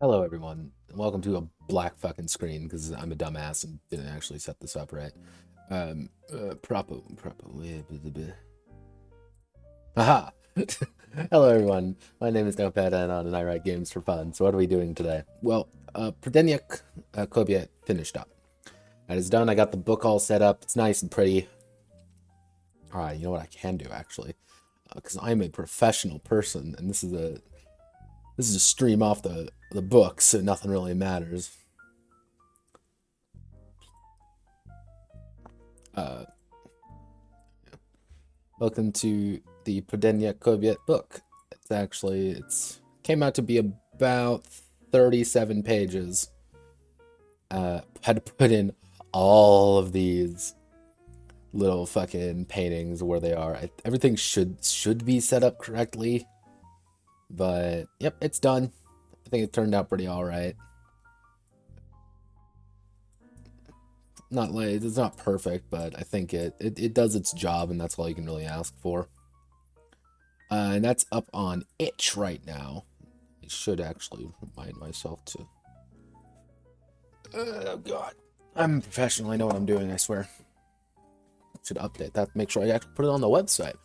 Hello, everyone, and welcome to a black fucking screen because I'm a dumbass and didn't actually set this up right. Haha! Hello, everyone. My name is Notepad, and I write games for fun. So what are we doing today? Well, Prydennik Kobiet finished up. That is done. I got the book all set up. It's nice and pretty. All right, you know what I can do, actually? Because I'm a professional person, and this is a stream off the book, so nothing really matters. Uh, welcome to the Prodenia Kobiet book. It's came out to be about 37 pages. Had to put in all of these little fucking paintings where they are. Everything should be set up correctly, but yep, it's done. I think it turned out pretty all right. Not like it's not perfect, but I think it does its job, and that's all you can really ask for. And that's up on itch right now. I should actually remind myself to. Oh god, I'm a professional. I know what I'm doing. I swear. Should update that. Make sure I actually put it on the website.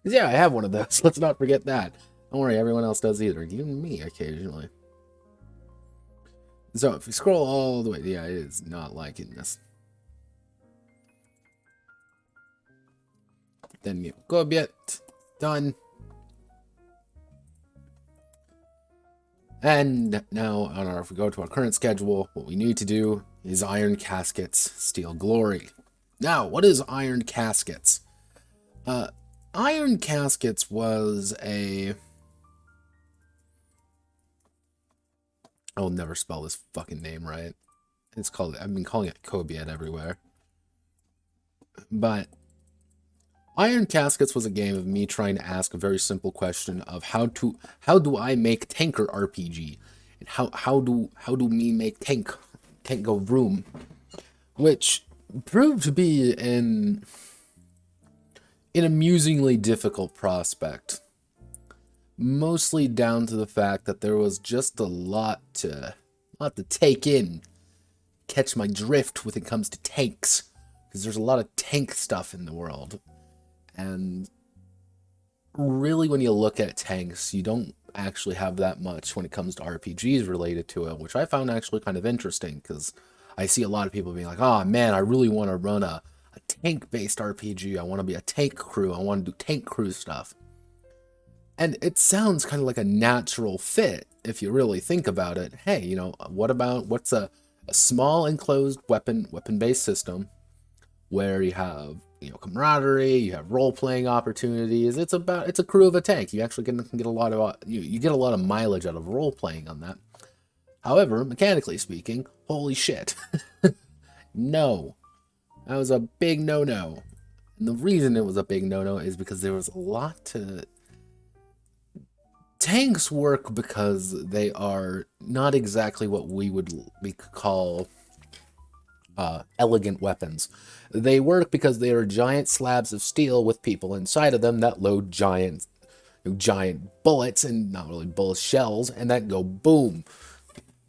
'Cause yeah, I have one of those. Let's not forget that. Don't worry, everyone else does either. Even me occasionally. So if we scroll all the way, yeah, it is not liking this. Then you go a bit. Done. And now, if we go to our current schedule, what we need to do is Iron Caskets, Steel Glory. Now, what is Iron Caskets? Iron Caskets was a... I'll never spell this fucking name right. I've been calling it Kobiet everywhere. But Iron Caskets was a game of me trying to ask a very simple question of how do I make tanker RPG? And how do me make tank go vroom? Which proved to be an amusingly difficult prospect. Mostly down to the fact that there was just a lot to take in. Catch my drift when it comes to tanks. Because there's a lot of tank stuff in the world. And really, when you look at tanks, you don't actually have that much when it comes to RPGs related to it, which I found actually kind of interesting, because I see a lot of people being like, oh man, I really want to run a tank-based RPG. I want to be a tank crew. I want to do tank crew stuff. And it sounds kind of like a natural fit if you really think about it. Hey, you know, what's a small enclosed weapon-based system where you have, you know, camaraderie, you have role-playing opportunities. It's a crew of a tank. You actually can get a lot of you get a lot of mileage out of role-playing on that. However, mechanically speaking, holy shit. No. That was a big no-no. And the reason it was a big no-no is because there was a lot to... Tanks work because they are not exactly what we call elegant weapons. They work because they are giant slabs of steel with people inside of them that load giant bullets, and not really bullets, shells, and that go boom.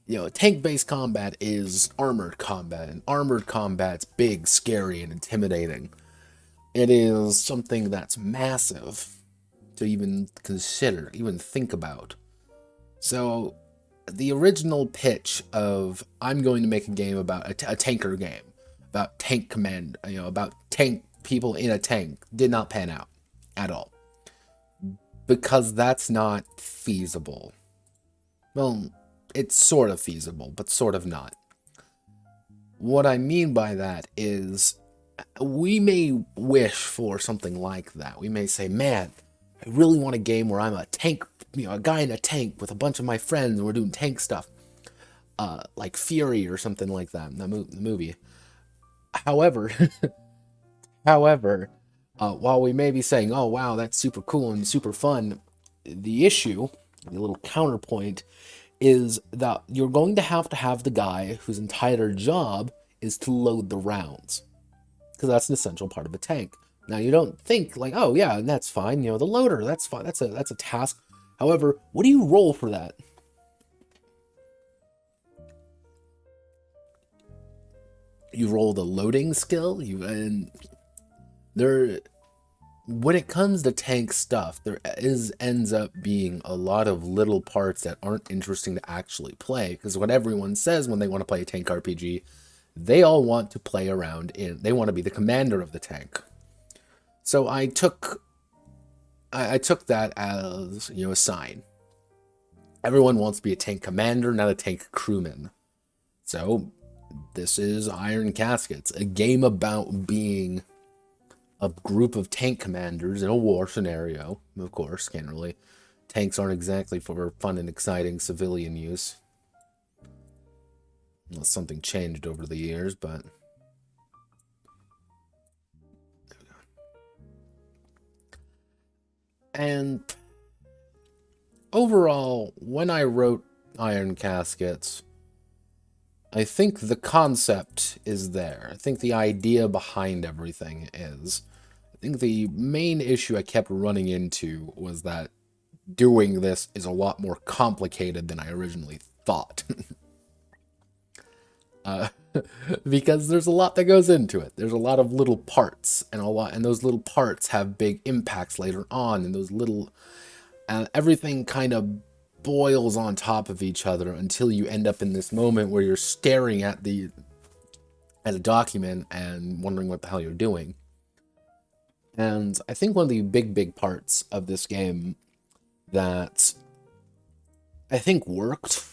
You know, tank-based combat is armored combat, and armored combat's big, scary, and intimidating. It is something that's massive to even consider, even think about. So, the original pitch of I'm going to make a game about a tanker game, about tank command, you know, about tank people in a tank, did not pan out at all. Because that's not feasible. Well, it's sort of feasible, but sort of not. What I mean by that is, we may wish for something like that. We may say, man, I really want a game where I'm a tank, you know, a guy in a tank with a bunch of my friends and we're doing tank stuff. Like Fury or something like that, the movie. However, while we may be saying, oh wow, that's super cool and super fun, the issue, the little counterpoint, is that you're going to have the guy whose entire job is to load the rounds. Because that's an essential part of a tank. Now, you don't think like, oh yeah, that's fine, you know, the loader, that's fine, that's a task. However, what do you roll for that? You roll the loading skill, when it comes to tank stuff, ends up being a lot of little parts that aren't interesting to actually play, because what everyone says when they want to play a tank RPG, they all want to play around they want to be the commander of the tank. So I took that as, you know, a sign. Everyone wants to be a tank commander, not a tank crewman. So This is Iron Caskets, a game about being a group of tank commanders in a war scenario. Of course, can't really... Tanks aren't exactly for fun and exciting civilian use. Unless something changed over the years, but... There we go. And... overall, when I wrote Iron Caskets, I think the concept is there. I think the idea behind everything is. I think the main issue I kept running into was that doing this is a lot more complicated than I originally thought. Because there's a lot that goes into it. There's a lot of little parts, and those little parts have big impacts later on, and those little... everything kind of boils on top of each other until you end up in this moment where you're staring at a document and wondering what the hell you're doing. And I think one of the big parts of this game that I think worked,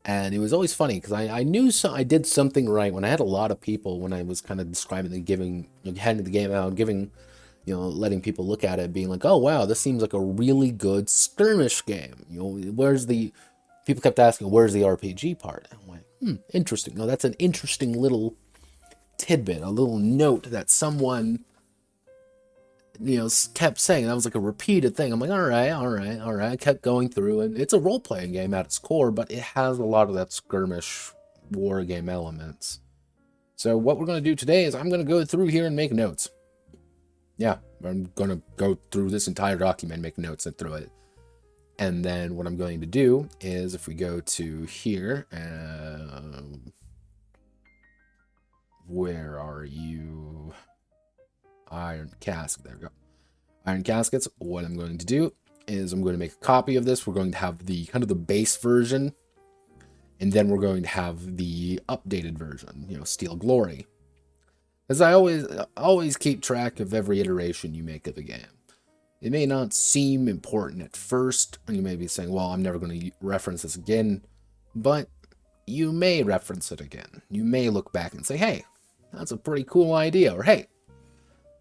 and it was always funny because I knew I did something right when I had a lot of people, when I was kind of describing handing the game out, giving, letting people look at it, being like, oh, wow, this seems like a really good skirmish game. People kept asking, where's the RPG part? And I'm like, interesting. No, that's an interesting little tidbit, a little note that someone, kept saying. That was like a repeated thing. I'm like, all right. I kept going through, and it's a role-playing game at its core, but it has a lot of that skirmish war game elements. So what we're going to do today is I'm going to go through here and make notes. Yeah, I'm going to go through this entire document, make notes and through it. And then what I'm going to do is, if we go to here, where are you? Iron Cask, there we go. Iron Caskets, what I'm going to do is I'm going to make a copy of this. We're going to have the kind of the base version, and then we're going to have the updated version, Steel Glory. As I always keep track of every iteration you make of a game. It may not seem important at first, and you may be saying, well, I'm never going to reference this again, but you may reference it again. You may look back and say, hey, that's a pretty cool idea, or hey,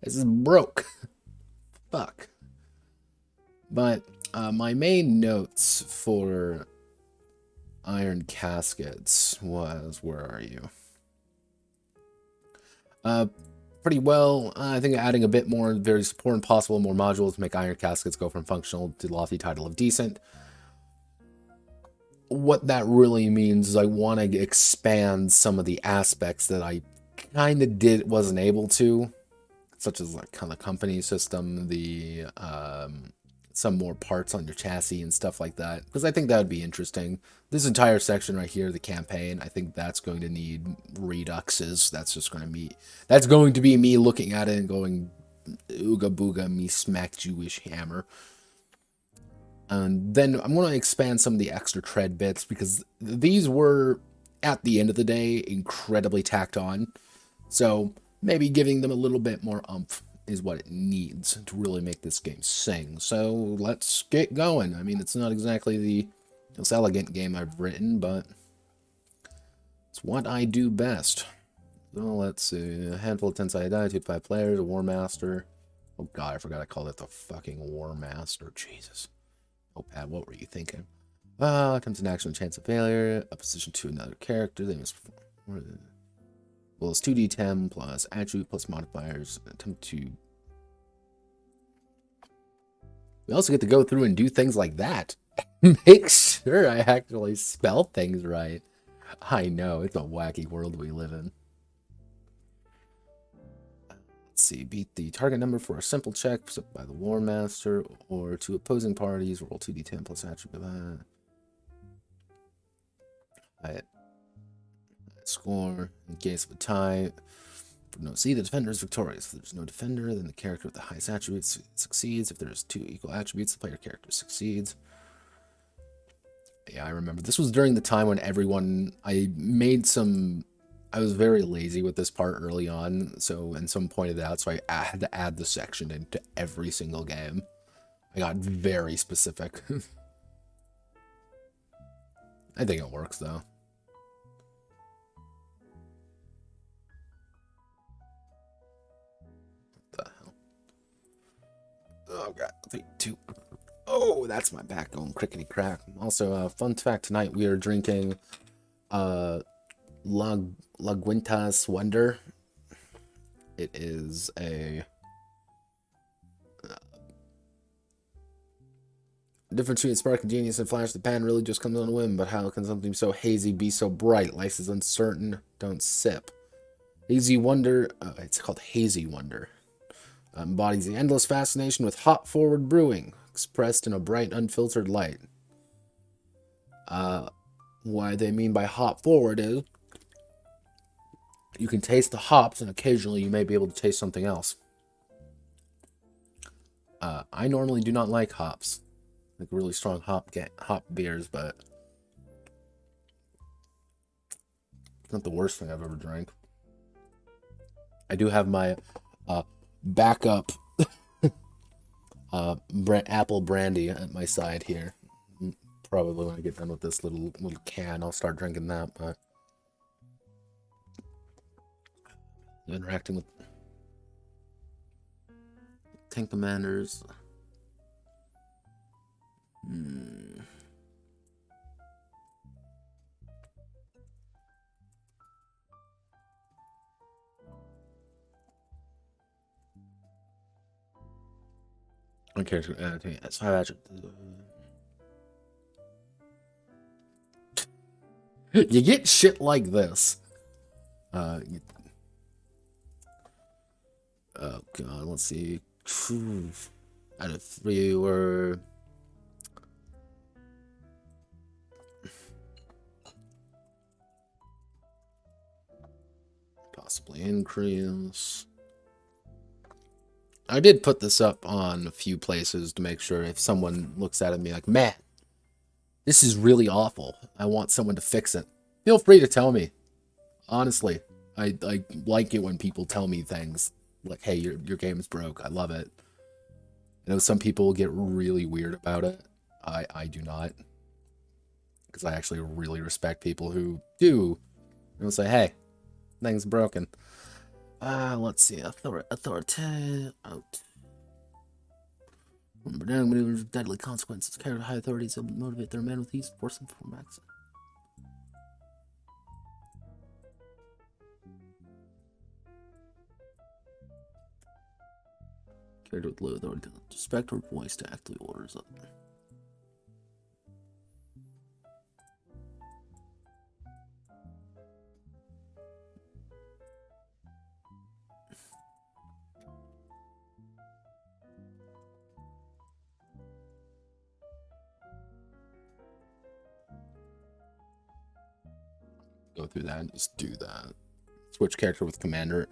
this is broke. Fuck. But my main notes for Iron Caskets was, where are you? Pretty well. I think adding a bit more, very important possible, more modules to make Iron Caskets go from functional to lofty title of decent. What that really means is I want to expand some of the aspects that I kind of wasn't able to, such as like kind of company system, the some more parts on your chassis and stuff like that, because I think that would be interesting. This entire section right here, the campaign, I think that's going to need reduxes. That's going to be me looking at it and going, ooga booga, me smack Jewish hammer. And then I'm going to expand some of the extra tread bits, because these were, at the end of the day, incredibly tacked on. So maybe giving them a little bit more oomph is what it needs to really make this game sing. So let's get going. I mean, it's not exactly the most elegant game I've written, but it's what I do best. So let's see. A handful of 10-sided die, 2 to 5 players, a War Master. Oh god, I forgot I called it the fucking War Master. Jesus. Oh, Pat, what were you thinking? Attempts an action, chance of failure, opposition to another character. They must perform. Well, it's 2d10 plus attribute plus modifiers. Attempt to... We also get to go through and do things like that. Make sure I actually spell things right. I know, it's a wacky world we live in. Let's see, beat the target number for a simple check set by the War Master, or 2 opposing parties, roll 2d10 plus attribute. Score in case of a tie. See, the defender is victorious. If there's no defender, then the character with the highest attributes succeeds. If there's 2 equal attributes, the player character succeeds. Yeah, I remember. This was during the time when I was very lazy with this part early on, and someone pointed it out, so I had to add the section into every single game. I got very specific. I think it works, though. Oh god, 3, 2. Oh, that's my back going crickety crack. Also, fun fact tonight we are drinking Laguintas Wonder. It is a difference between spark of genius and flash of the pan really just comes on a whim, but how can something so hazy be so bright? Life is uncertain, don't sip. Hazy Wonder, it's called Hazy Wonder. Embodies the endless fascination with hop forward brewing, expressed in a bright, unfiltered light. What they mean by hop forward is you can taste the hops, and occasionally you may be able to taste something else. I normally do not like hops, like really strong hop beers, but it's not the worst thing I've ever drank. I do have my backup apple brandy at my side here. Probably when I get done with this little can, I'll start drinking that. But interacting with tank commanders. Okay, you get shit like this. Oh god, let's see. Out of 3 were possibly increase. I did put this up on a few places to make sure if someone looks at it and be like, man, this is really awful, I want someone to fix it. Feel free to tell me. Honestly, I like it when people tell me things like, hey, your game's broke. I love it. I know some people get really weird about it. I do not. Because I actually really respect people who do. And say, hey, thing's broken. Let's see. Authority out. Remember, maneuvers with deadly consequences. Carry high authorities that motivate their men with ease, force them for max. Carried with low authority. Respect or voice to actually orders up. Go through that and just do that. Switch character with commander.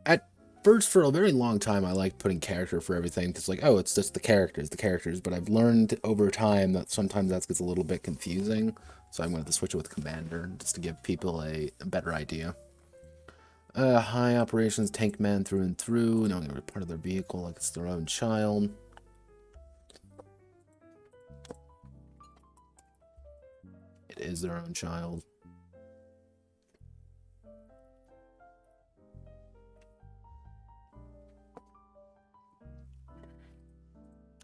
At first, for a very long time, I liked putting character for everything because, like, oh, it's just the characters. But I've learned over time that sometimes that gets a little bit confusing. So I'm going to switch it with commander just to give people a better idea. High operations, tank man through and through, knowing every part of their vehicle like it's their own child. It is their own child.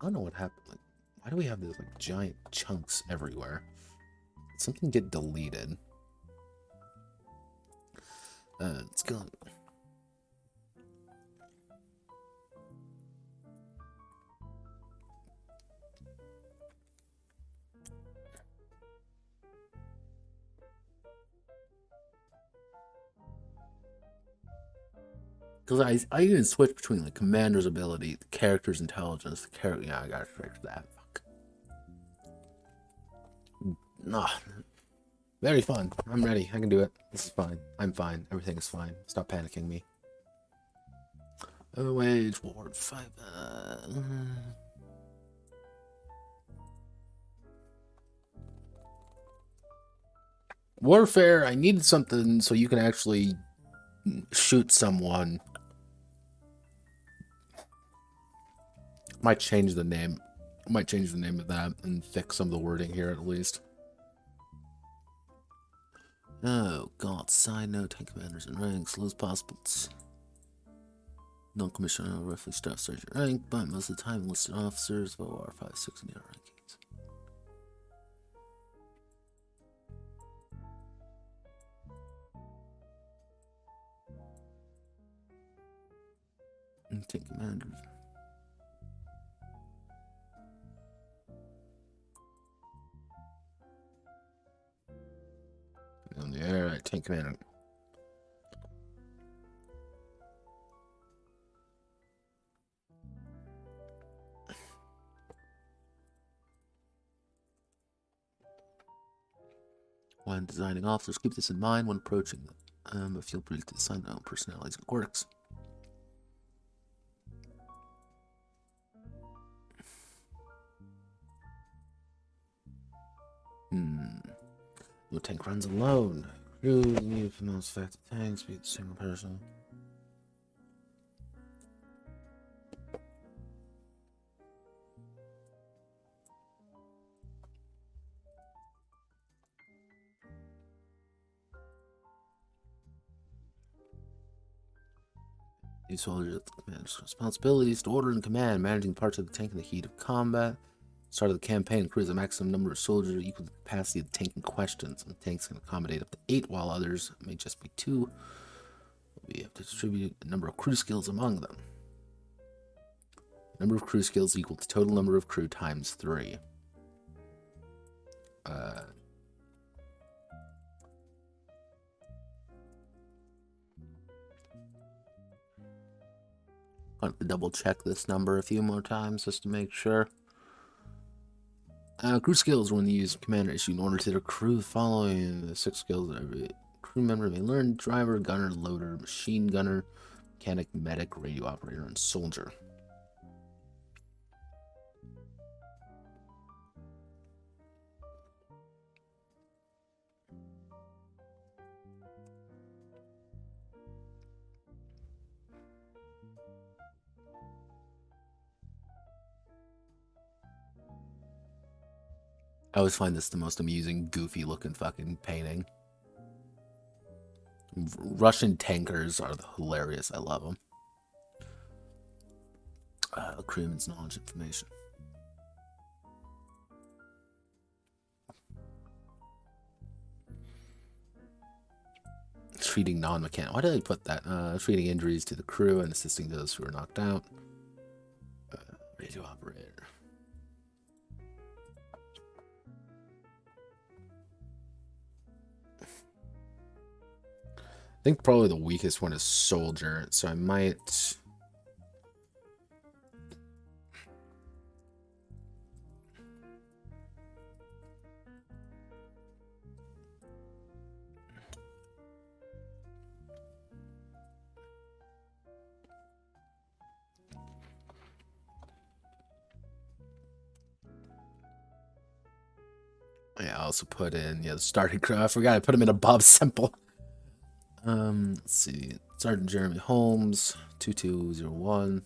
I don't know what happened. Like, why do we have these like giant chunks everywhere? Did something get deleted? Let's go. Because I even switch between like commander's ability, the character's intelligence, the character. Yeah, I gotta fix that. Fuck. Nah. Very fun. I'm ready. I can do it. This is fine. I'm fine. Everything is fine. Stop panicking me. Wage war 5. Warfare. I needed something so you can actually shoot someone. Might change the name. Might change the name of that and fix some of the wording here at least. Oh god, side note, tank commanders and ranks, lose possibles. Non-commissioned roughly staff sergeant rank, but most of the time enlisted officers, OR 5, 6 in the other rankings. Tank commanders. On the air, right, tank commander. When designing officers, keep this in mind when approaching them. Feel free to assign their own personalities and quirks. No tank runs alone. Crew need for most effective tanks, be a single person. These soldiers have the commander's responsibilities to order and command, managing parts of the tank in the heat of combat. Start of the campaign, crews a maximum number of soldiers equal to the capacity of the tank in question. Some tanks can accommodate up to 8, while others may just be 2. We have to distribute the number of crew skills among them. Number of crew skills equal to total number of crew times 3. I have to double check this number a few more times just to make sure. Crew skills when used commander issued an order to their crew following the 6 skills that every crew member may learn: driver, gunner, loader, machine gunner, mechanic, medic, radio operator, and soldier. I always find this the most amusing, goofy looking fucking painting. Russian tankers are hilarious. I love them. Crewman's knowledge information. Treating non-mechanical. Why did I put that? Treating injuries to the crew and assisting those who are knocked out. Radio operator. I think probably the weakest one is soldier, so I might... Yeah, I also put in, the starting crew. I forgot I put him in above simple. Let's see. Sergeant Jeremy Holmes, 2201.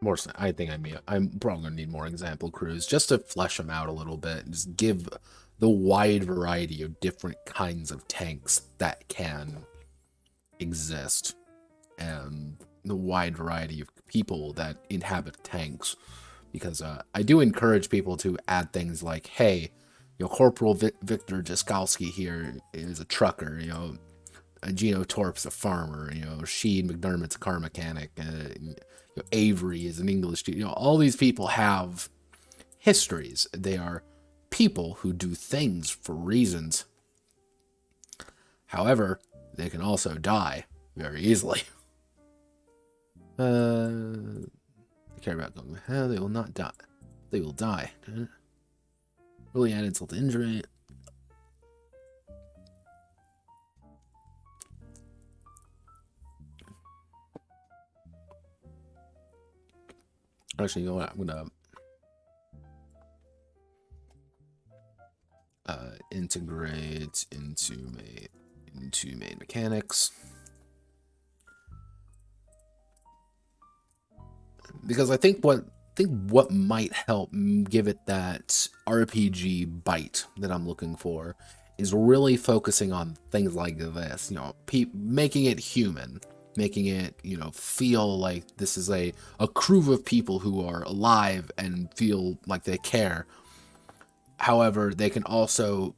More, I think I'm probably gonna need more example crews just to flesh them out a little bit and just give the wide variety of different kinds of tanks that can exist and the wide variety of people that inhabit tanks. Because I do encourage people to add things like, hey, Corporal Victor Jaskowski here is a trucker, Gino Torp's a farmer, Sheed McDermott's a car mechanic, Avery is an English teacher. All these people have histories. They are people who do things for reasons. However, they can also die very easily. They care about going. They will not die. They will die. Really add insult to injury. Actually, you know what? I'm gonna integrate into main mechanics, because I think what might help give it that RPG bite that I'm looking for is really focusing on things like this, you know, making it human, making it, you know, feel like this is a crew of people who are alive and feel like they care. However, they can also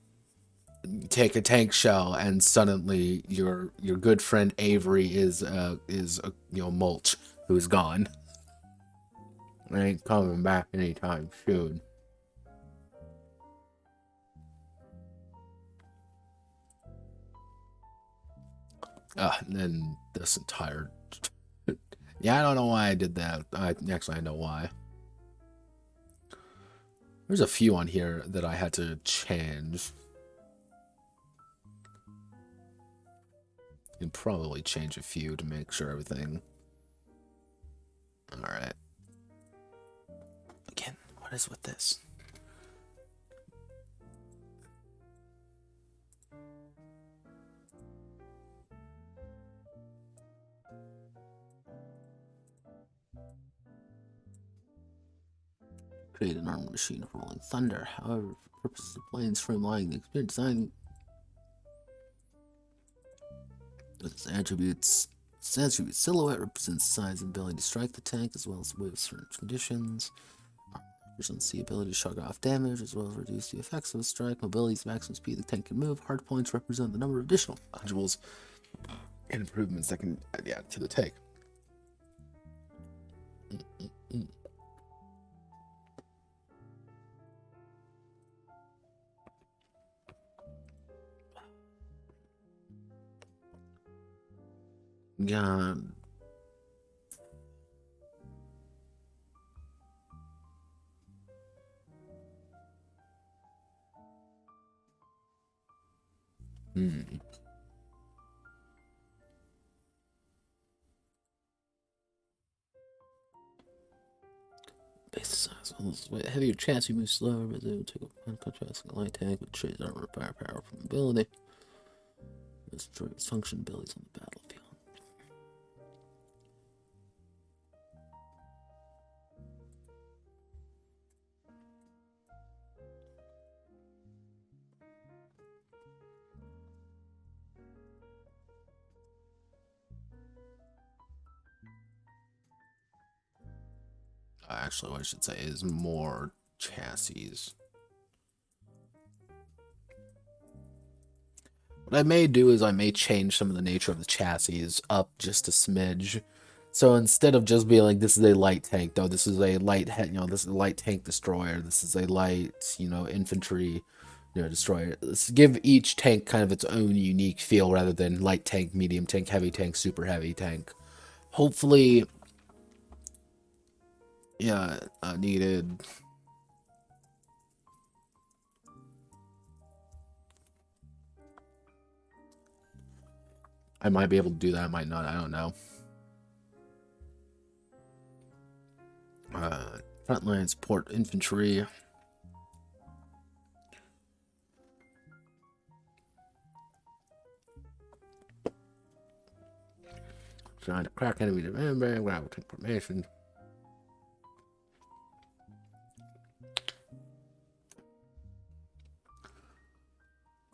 take a tank shell and suddenly your good friend Avery is you know, mulch who's gone. I ain't coming back anytime soon. And then this entire yeah, I don't know why I did that. I know why. There's a few on here that I had to change. You can probably change a few to make sure everything. Alright. Again, what is with this? Create an armor machine of rolling thunder. However, for purposes of playing streamlining the experience design, its attributes silhouette represents size and ability to strike the tank, as well as with certain conditions. Represents the ability to shrug off damage, as well as reduce the effects of a strike. Mobility's maximum speed the tank can move. Hard points represent the number of additional modules and improvements that can add to the tank. God. Base size. Well, heavier chassis moves slower, but they will take a contrast a light tank with trade armor, power from ability. Destroy its function abilities on the battlefield. Actually, what I should say is more chassis. What I may do is I may change some of the nature of the chassis up just a smidge. So instead of just being like, this is a light tank, though, this is a light head, you know, this is a light tank destroyer, this is a light, you know, infantry, you know, destroyer. Let's give each tank kind of its own unique feel rather than light tank, medium tank, heavy tank, super heavy tank. Hopefully, yeah, needed. I might be able to do that, I might not, I don't know. Frontline support infantry. Trying to crack enemy membrane, grab information.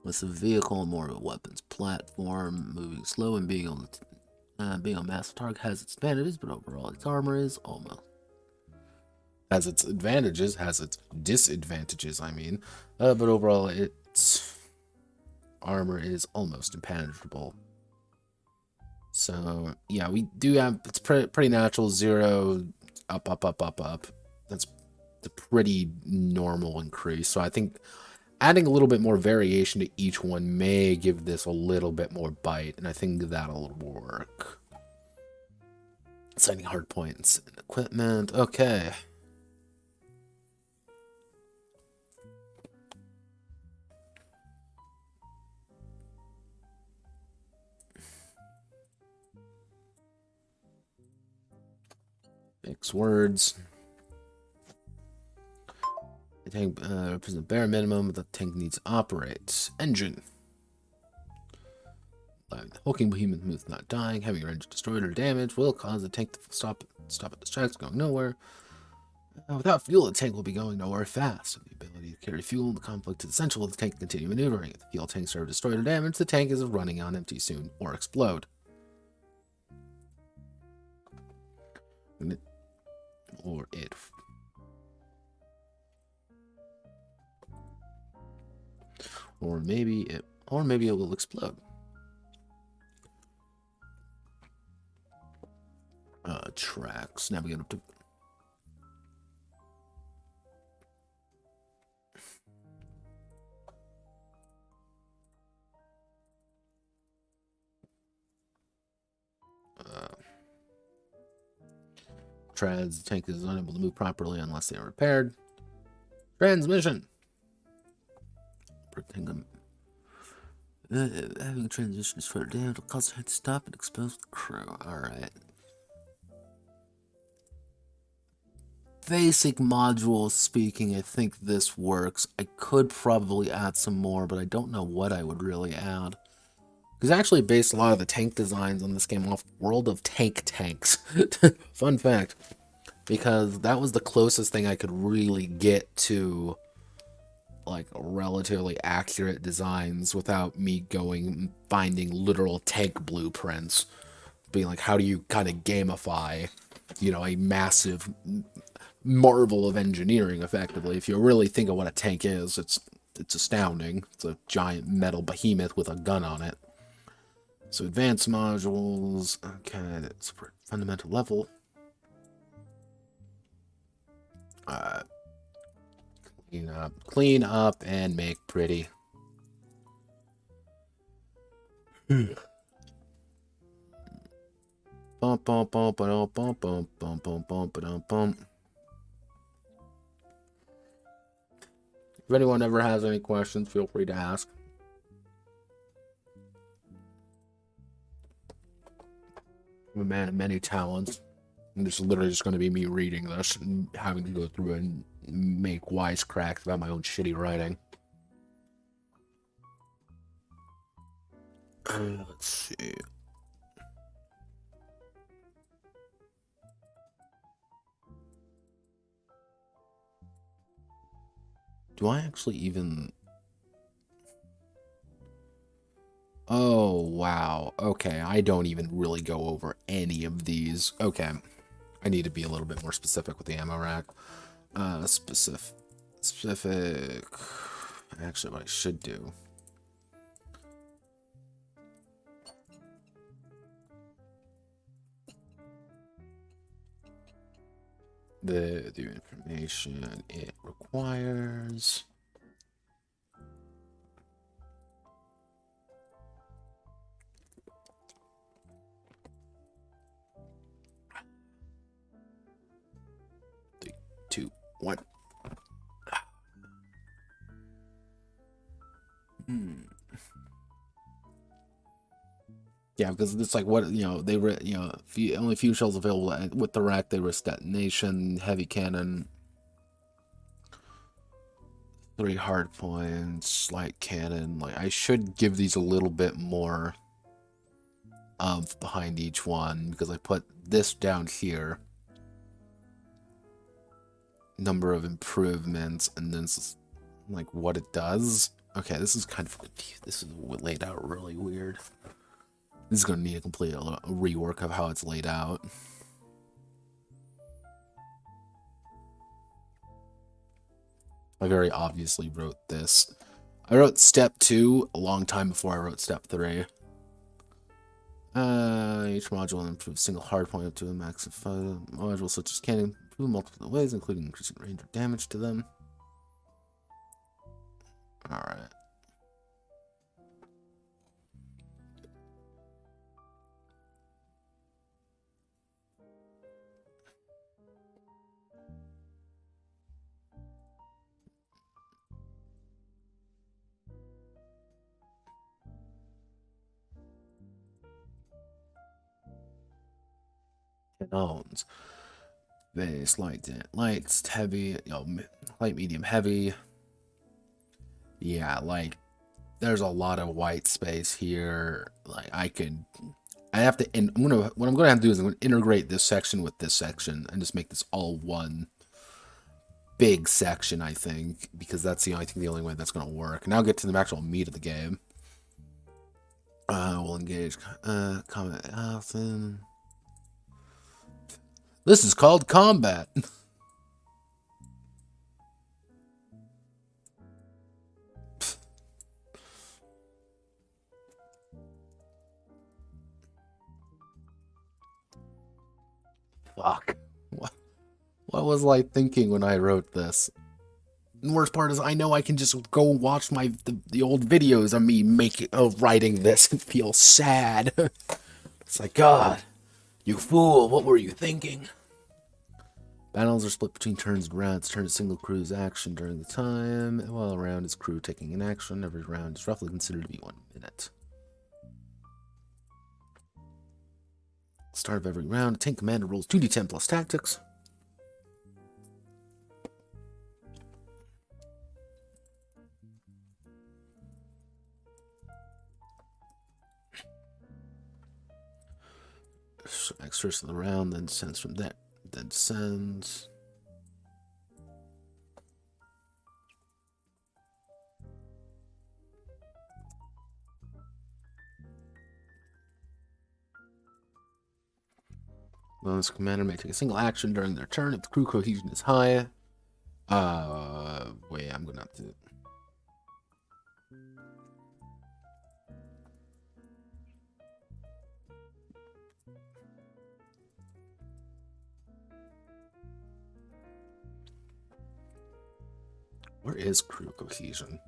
With a vehicle and more of a weapons platform, moving slow and being on massive target has its advantages, but overall its armor is almost has its advantages, has its disadvantages. I mean, but overall its armor is almost impenetrable. So yeah, we do have it's pretty natural 0 up. That's a pretty normal increase. So I think adding a little bit more variation to each one may give this a little bit more bite, and I think that'll work. Assigning hard points and equipment. Okay. Fix words. The tank represents the bare minimum the tank needs to operate. Engine. The hulking behemoth moves not dying. Having your engine destroyed or damaged will cause the tank to stop at the tracks, going nowhere. Without fuel, the tank will be going nowhere fast. The ability to carry fuel in the conflict is essential for the tank to continue maneuvering. If the fuel tanks are destroyed or damaged, the tank is running on empty soon or explode. Or it. Or maybe it will explode. Tracks. Navigate up to. The tank is unable to move properly unless they are repaired. Transmission. Having a transition is further down, it'll cause the tank to stop and expose the crew. Alright. Basic modules speaking, I think this works. I could probably add some more, but I don't know what I would really add. Because I actually based a lot of the tank designs on this game off World of Tanks. Fun fact. Because that was the closest thing I could really get to like relatively accurate designs without me finding literal tank blueprints. Being like, how do you kind of gamify, a massive marvel of engineering effectively. If you really think of what a tank is, it's astounding. It's a giant metal behemoth with a gun on it. So advanced modules, okay, that's for fundamental level. Clean up and make pretty. Bump, bump, bump, bump, bump, bump, bump, bump, bump, bump. If anyone ever has any questions, feel free to ask. I'm a man of many talents. And this is literally just going to be me reading this and having to go through and make wisecracks about my own shitty writing. Let's see. Do I actually even... Oh, wow. Okay, I don't even really go over any of these. Okay. I need to be a little bit more specific with the ammo rack. Specific. Actually, what I should do. The information it requires. Three, two, one. Yeah, because it's like what they were only few shells available with the rack. They risk detonation, heavy cannon, 3 hard points, light cannon. Like I should give these a little bit more of behind each one because I put this down here. Number of improvements, and then it's like what it does. Okay, this is kind of this is laid out really weird. This is going to need a complete rework of how it's laid out. I very obviously wrote this. I wrote step 2 a long time before I wrote step 3. Each module will improve a single hard point up to a max of 5 modules, such as can improve multiple ways, including increasing range or damage to them. Alright. unknowns. Base, light, lights, heavy, light, medium, heavy. Yeah, like, there's a lot of white space here. Like, I have to, and what I'm gonna have to do is I'm gonna integrate this section with this section and just make this all one big section, I think, because that's the only way that's gonna work. And I'll get to the actual meat of the game. We'll engage, combat, Alton. This is called combat. Fuck. What was I thinking when I wrote this? The worst part is I know I can just go watch the old videos of me writing this and feel sad. It's like, God, you fool, what were you thinking? Battles are split between turns and rounds. Turn single crew's action during the time, while a round is crew taking an action. Every round is roughly considered to be 1 minute. Start of every round, tank commander rolls 2d10 plus tactics. Next first of the round, then sends from that. Then sends. This commander may take a single action during their turn if the crew cohesion is high. Wait, I'm gonna have to. Where is crew cohesion?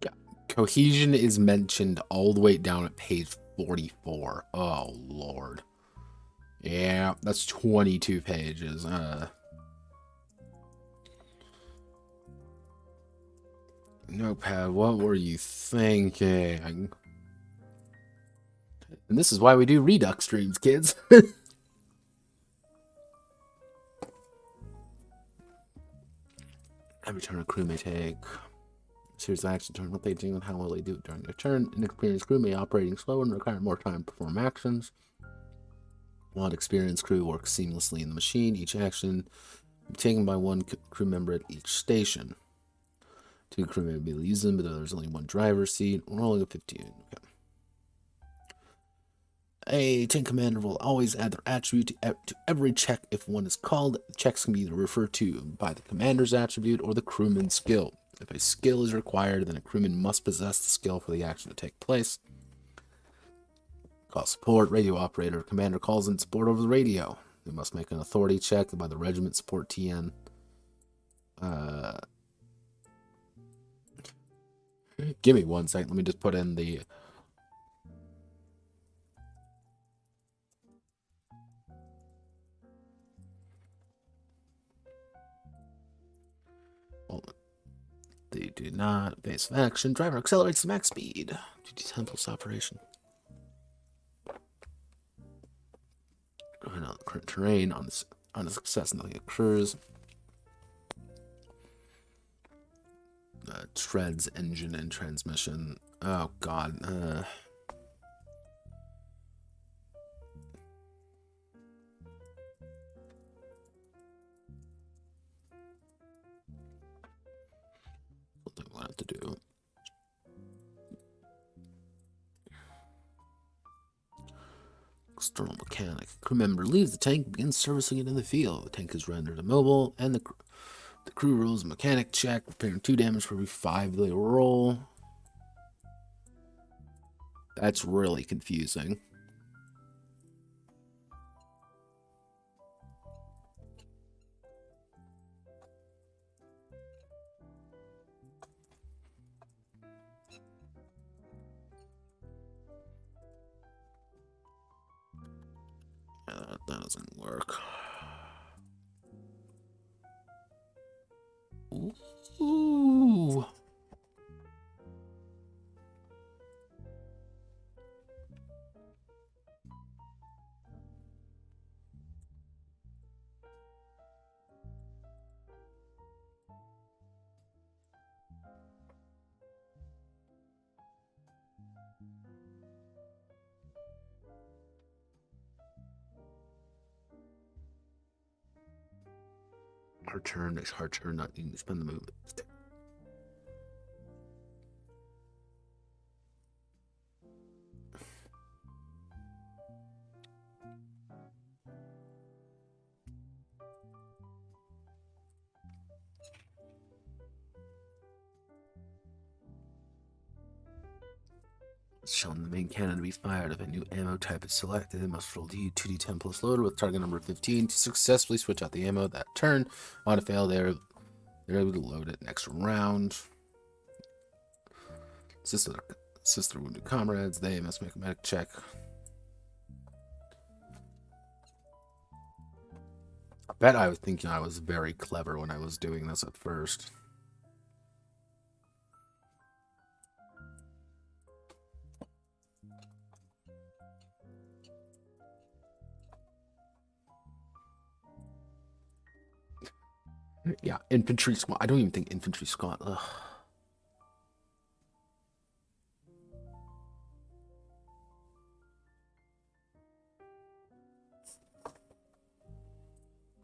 Yeah, cohesion is mentioned all the way down at page 44. Oh, Lord. Yeah, that's 22 pages. Notepad, what were you thinking? And this is why we do Redux streams, kids. Every turn a crew may take series of action turn what they do and how will they do it during their turn. Inexperienced crew may operating slower and require more time to perform actions. While experienced crew works seamlessly in the machine, each action will be taken by one crew member at each station. 2 crew may be using, but there's only 1 driver's seat. Rolling a 15. Okay. A tank commander will always add their attribute to every check if one is called. Checks can be either referred to by the commander's attribute or the crewman's skill. If a skill is required, then a crewman must possess the skill for the action to take place. Call support, radio operator. Commander calls in support over the radio. They must make an authority check by the regiment support TN. Give me 1 second. Let me just put in the... Well, they do not. Base of action. Driver accelerates to max speed. Duty temples operation. Going on the current terrain on a success, nothing occurs. Treads, engine, and transmission. Oh, God. What do I want to do? External mechanic. Crew member leaves the tank and begins servicing it in the field. The tank is rendered immobile, and the crew rolls a mechanic check, repairing 2 damage for every 5 they roll. That's really confusing. that doesn't work. Ooh. Hard turn, next hard turn, not needing to spend the movement. Shown the main cannon to be fired. If a new ammo type is selected, it must roll D2d10 plus loader with target number 15 to successfully switch out the ammo that turn. On a fail, they're able to load it next round. Assist their wounded comrades. They must make a medic check. I bet I was thinking I was very clever when I was doing this at first. Yeah, infantry squad. I don't even think infantry squad. Ugh.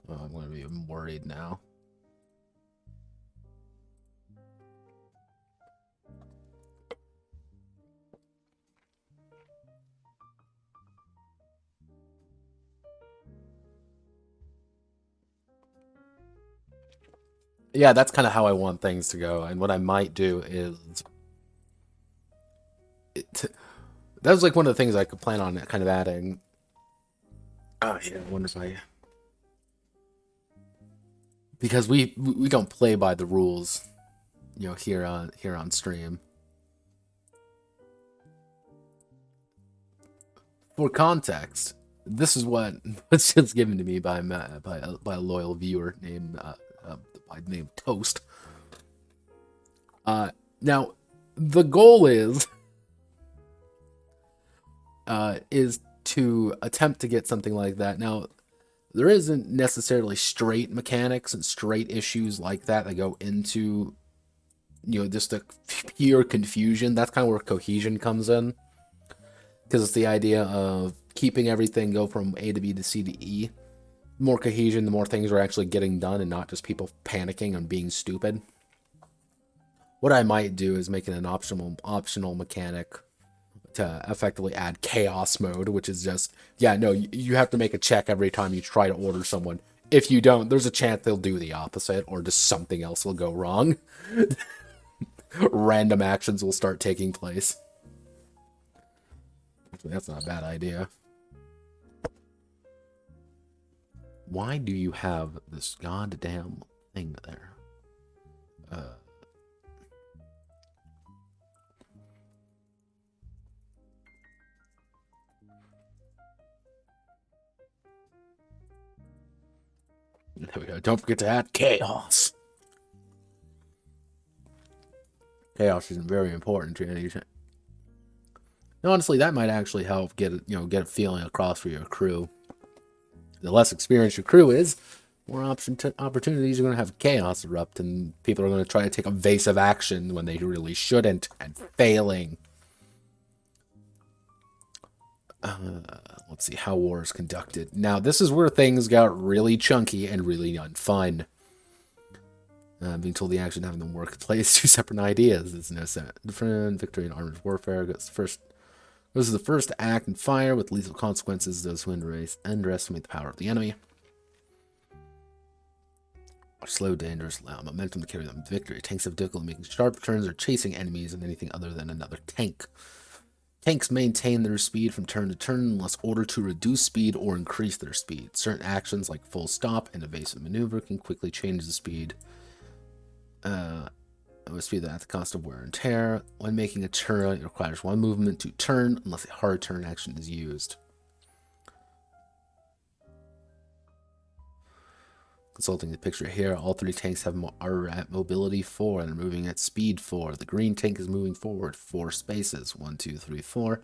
Oh, I'm going to be worried now. Yeah, that's kind of how I want things to go. And what I might do is... that was like one of the things I could plan on kind of adding. Oh, yeah, I wonder if I... because we don't play by the rules, you know, here on stream. For context, this is what was just given to me by a loyal viewer named by the name Toast. Now, the goal is to attempt to get something like that. Now, there isn't necessarily straight mechanics and straight issues like that go into, you know, just the pure confusion. That's kind of where cohesion comes in. Because it's the idea of keeping everything go from A to B to C to E. The more cohesion, the more things are actually getting done and not just people panicking and being stupid. What I might do is make it an optional mechanic to effectively add chaos mode, which is just, yeah, no, you have to make a check every time you try to order someone. If you don't, there's a chance they'll do the opposite or just something else will go wrong. Random actions will start taking place. Actually, that's not a bad idea. Why do you have this goddamn thing there? There we go. Don't forget to add chaos. Chaos is very important to any. Honestly, that might actually help get a feeling across for your crew. The less experienced your crew is, more opportunities are going to have chaos erupt, and people are going to try to take evasive action when they really shouldn't, and failing. Let's see how war is conducted. Now, this is where things got really chunky and really unfun. Being told the action having them work plays two separate ideas. It's no different. Victory in armored warfare goes first. This is the first to act and fire with lethal consequences. Those who underestimate the power of the enemy are slow, dangerous, allow momentum to carry them to victory. Tanks have difficulty making sharp turns or chasing enemies and anything other than another tank. Tanks maintain their speed from turn to turn unless ordered to reduce speed or increase their speed. Certain actions like full stop and evasive maneuver can quickly change the speed. Speed at the cost of wear and tear. When making a turn, it requires one movement to turn unless a hard turn action is used. Consulting the picture here, all three tanks are at mobility 4 and are moving at speed 4. The green tank is moving forward 4 spaces. 1, 2, 3, 4.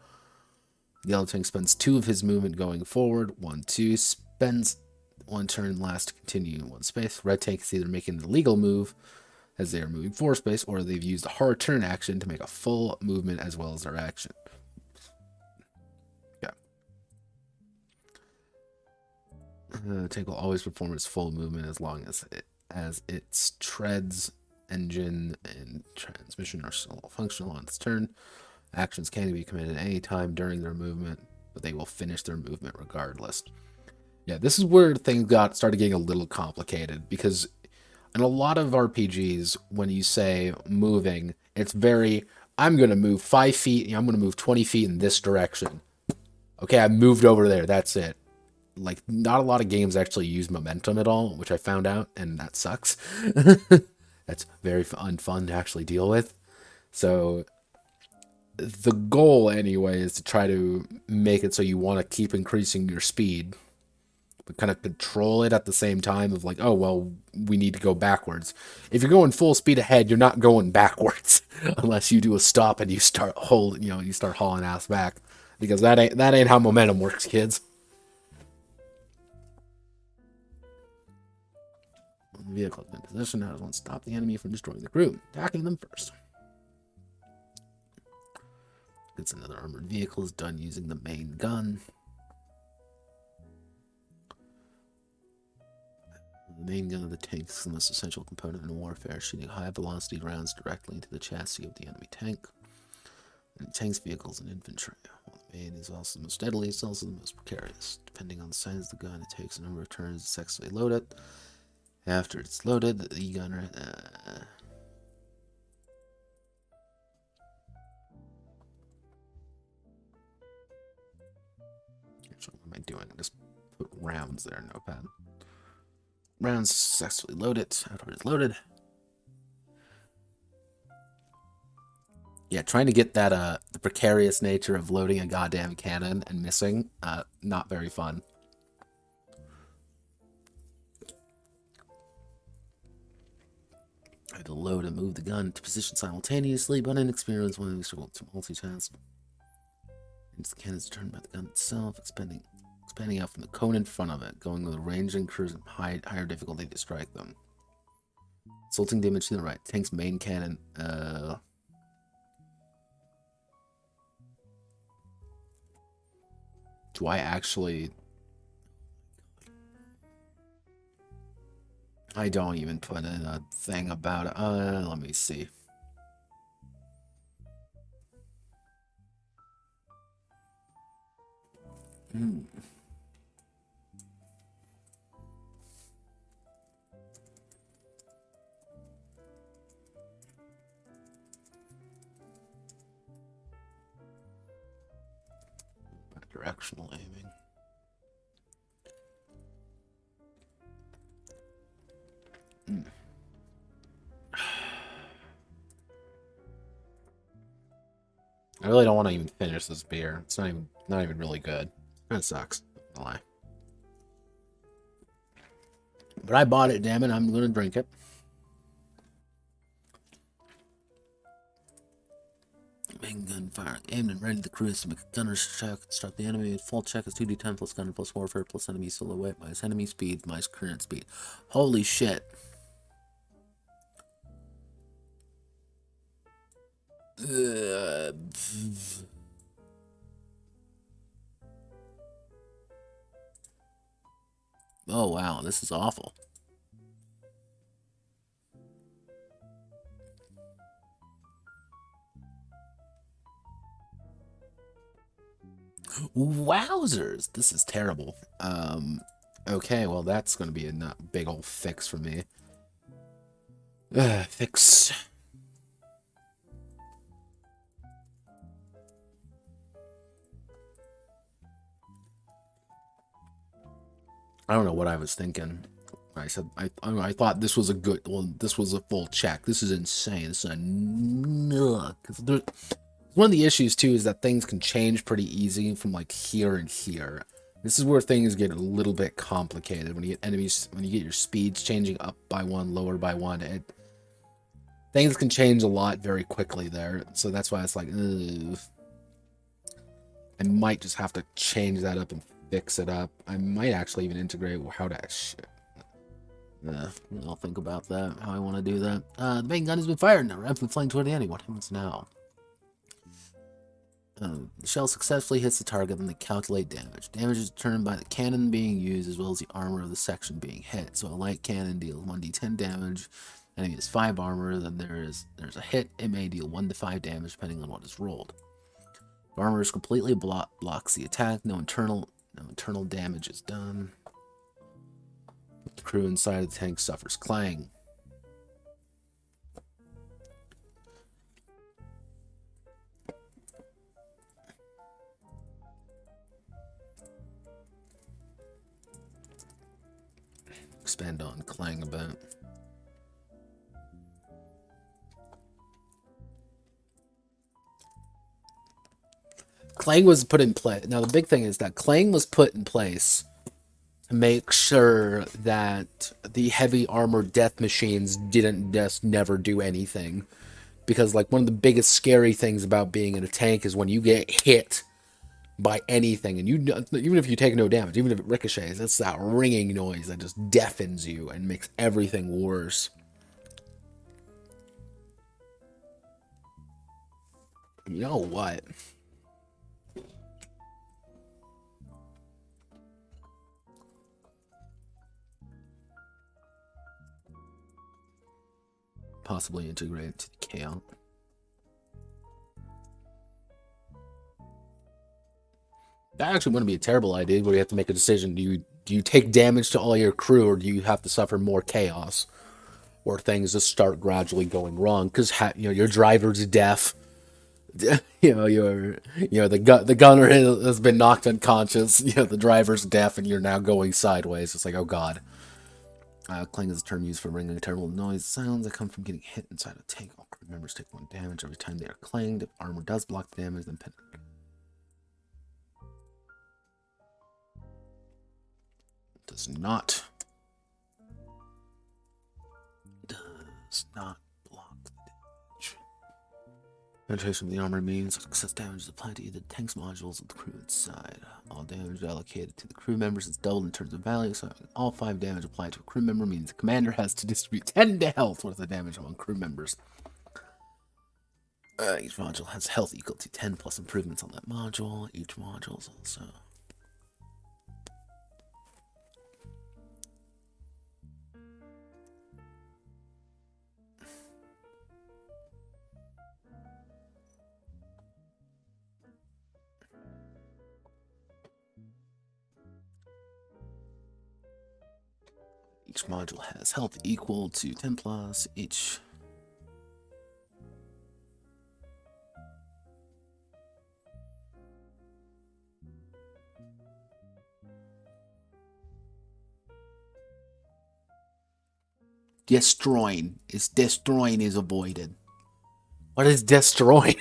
The yellow tank spends 2 of his movement going forward. 1, 2. Spends 1 turn last to continue 1 space. Red tank is either making an illegal move as they are moving 4 space, or they've used a hard turn action to make a full movement as well as their action. The tank will always perform its full movement as long as its treads, engine, and transmission are still functional on its turn. Actions can be committed at any time during their movement, but they will finish their movement regardless. Yeah, this is where things started getting a little complicated, because in a lot of RPGs, when you say moving, it's very, I'm going to move 5 feet, I'm going to move 20 feet in this direction. Okay, I moved over there, that's it. Like, not a lot of games actually use momentum at all, which I found out, and that sucks. That's very unfun to actually deal with. So, the goal, anyway, is to try to make it so you want to keep increasing your speed, but kind of control it at the same time of like, oh, well, we need to go backwards. If you're going full speed ahead, you're not going backwards, unless you do a stop and you start hauling ass back, because that ain't how momentum works, kids. The vehicle is in position. How does one stop the enemy from destroying the crew? Attacking them first. Gets another armored vehicle is done using the main gun. The main gun of the tank is the most essential component in warfare, shooting high-velocity rounds directly into the chassis of the enemy tank. And the tank's vehicles and infantry. While the main is also the most deadly, it's also the most precarious. Depending on the size of the gun, it takes a number of turns to successfully load it. After it's loaded, the E-gunner... What am I doing? Just put rounds there, notepad. Rounds successfully loaded. After it's loaded. Yeah, trying to get that, the precarious nature of loading a goddamn cannon and missing, not very fun. I had to load and move the gun to position simultaneously, but inexperienced when we struggled to multitask. Once the cannon is turned by the gun itself, expanding out from the cone in front of it, going with a range increase and higher difficulty to strike them. Insulting damage to the right. Tank's main cannon. Do I actually... I don't even put in a thing about it. Let me see. Directional aiming. I really don't want to even finish this beer. It's not even really good. That sucks. Don't lie. But I bought it, damn it. I'm gonna drink it. Main gun fire. Aimed and ready to cruise to make a gunner's check. Start the enemy. Full check is 2d10 plus gunner plus warfare plus enemy silhouette minus enemy speed minus current speed. Holy shit. Oh wow, this is awful. Wowzers, this is terrible. Okay, well that's gonna be a big old fix for me. Fix. I don't know what I was thinking. I said I thought this was a good. Well, this was a full check. This is insane. This is one of the issues too is that things can change pretty easy from like here and here. This is where things get a little bit complicated when you get enemies, when you get your speeds changing up by 1, lower by 1. Things can change a lot very quickly there, so that's why it's like, ugh. I might just have to change that up and fix it up. I might actually even integrate how to... Shit. I'll think about that, how I want to do that. The main gun has been fired now. Rapidly flying toward the enemy. What happens now? The shell successfully hits the target, then they calculate damage. Damage is determined by the cannon being used as well as the armor of the section being hit. So a light cannon deals 1d10 damage. Enemy has 5 armor, then there's a hit. It may deal 1 to 5 damage depending on what is rolled. If armor is completely blocks the attack. No internal damage is done. The crew inside of the tank suffers clang. Expand on clang a bit. Clang was put in place. Now, the big thing is that Clang was put in place to make sure that the heavy armored death machines didn't just never do anything. Because, like, one of the biggest scary things about being in a tank is when you get hit by anything, and even if you take no damage, even if it ricochets, it's that ringing noise that just deafens you and makes everything worse. You know what? Possibly integrate it to the chaos. That actually wouldn't be a terrible idea, but you have to make a decision. Do you take damage to all your crew, or do you have to suffer more chaos, or things just start gradually going wrong because your driver's deaf, the gunner has been knocked unconscious, the driver's deaf, and you're now going sideways. It's like, oh god. Clang is a term used for ringing terrible noise sounds that come from getting hit inside a tank. All crew members take 1 damage every time they are clanged. If armor does block the damage, then does not block the damage. Penetration of the armor means excess damage is applied to either the tank's modules or the crew inside. All damage allocated to the crew members is doubled in terms of value, so all 5 damage applied to a crew member means the commander has to distribute 10 to health worth of damage among crew members. Each module has health equal to 10 plus improvements on that module. Each module is also... Each module has health equal to 10 plus each. Destroying is avoided. What is destroying?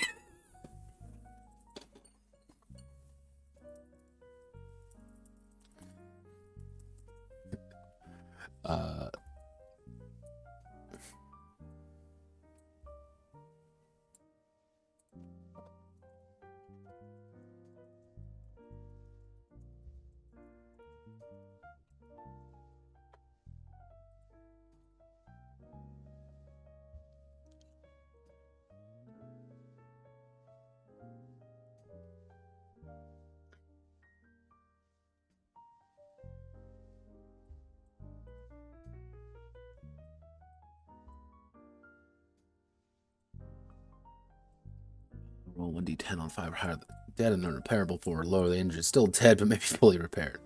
Roll 1d10 on 5 or higher. Dead and unrepairable for lower the injured. Still dead, but maybe fully repaired.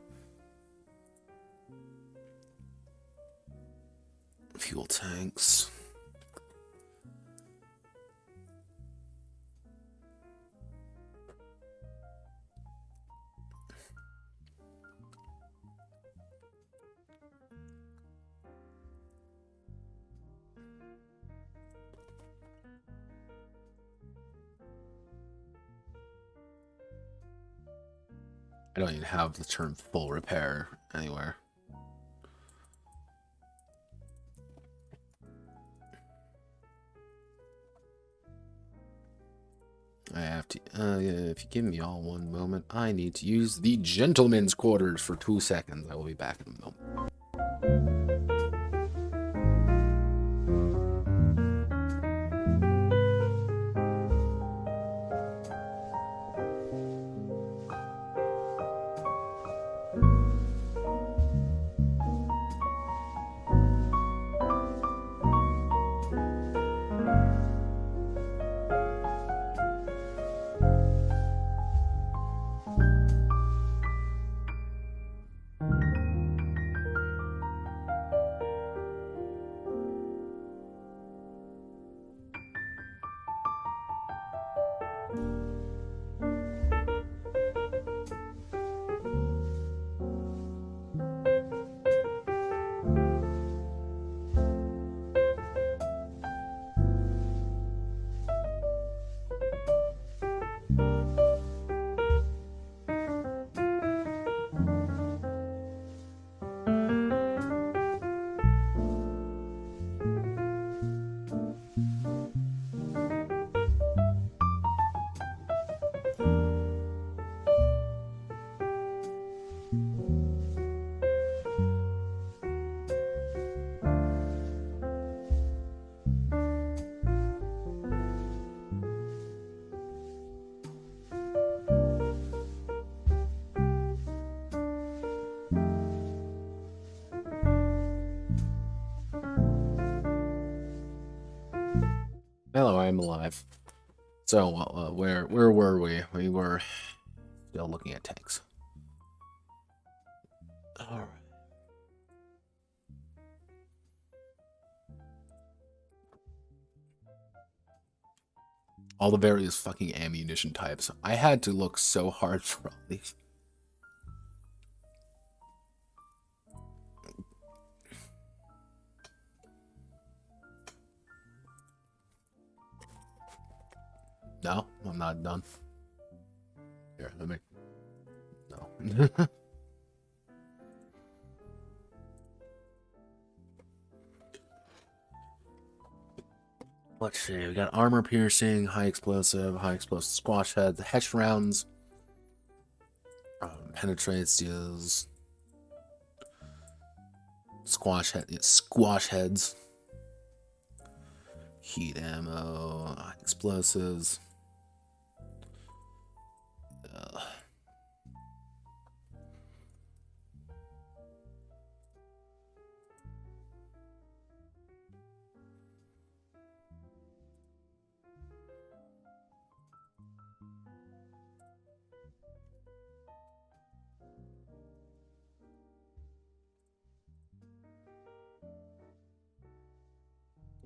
Fuel tanks. I don't even have the term full repair anywhere. I have to, yeah, if you give me all one moment, I need to use the gentleman's quarters for 2 seconds. I will be back in a moment. Hello, I am alive. So, where were we? We were still looking at tanks. All right. All the various fucking ammunition types. I had to look so hard for all these. No, I'm not done. Here, let me. No. Let's see. We got armor piercing, high explosive squash heads, hedge rounds, penetrate steals, squash heads, heat ammo, explosives.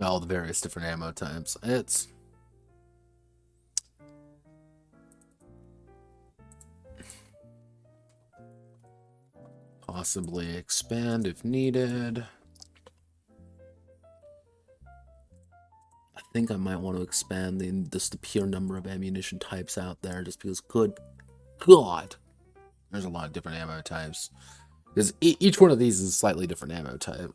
All the various different ammo types. It's possibly expand if needed. I think I might want to expand the pure number of ammunition types out there, just because, good God, there's a lot of different ammo types. Because each one of these is a slightly different ammo type.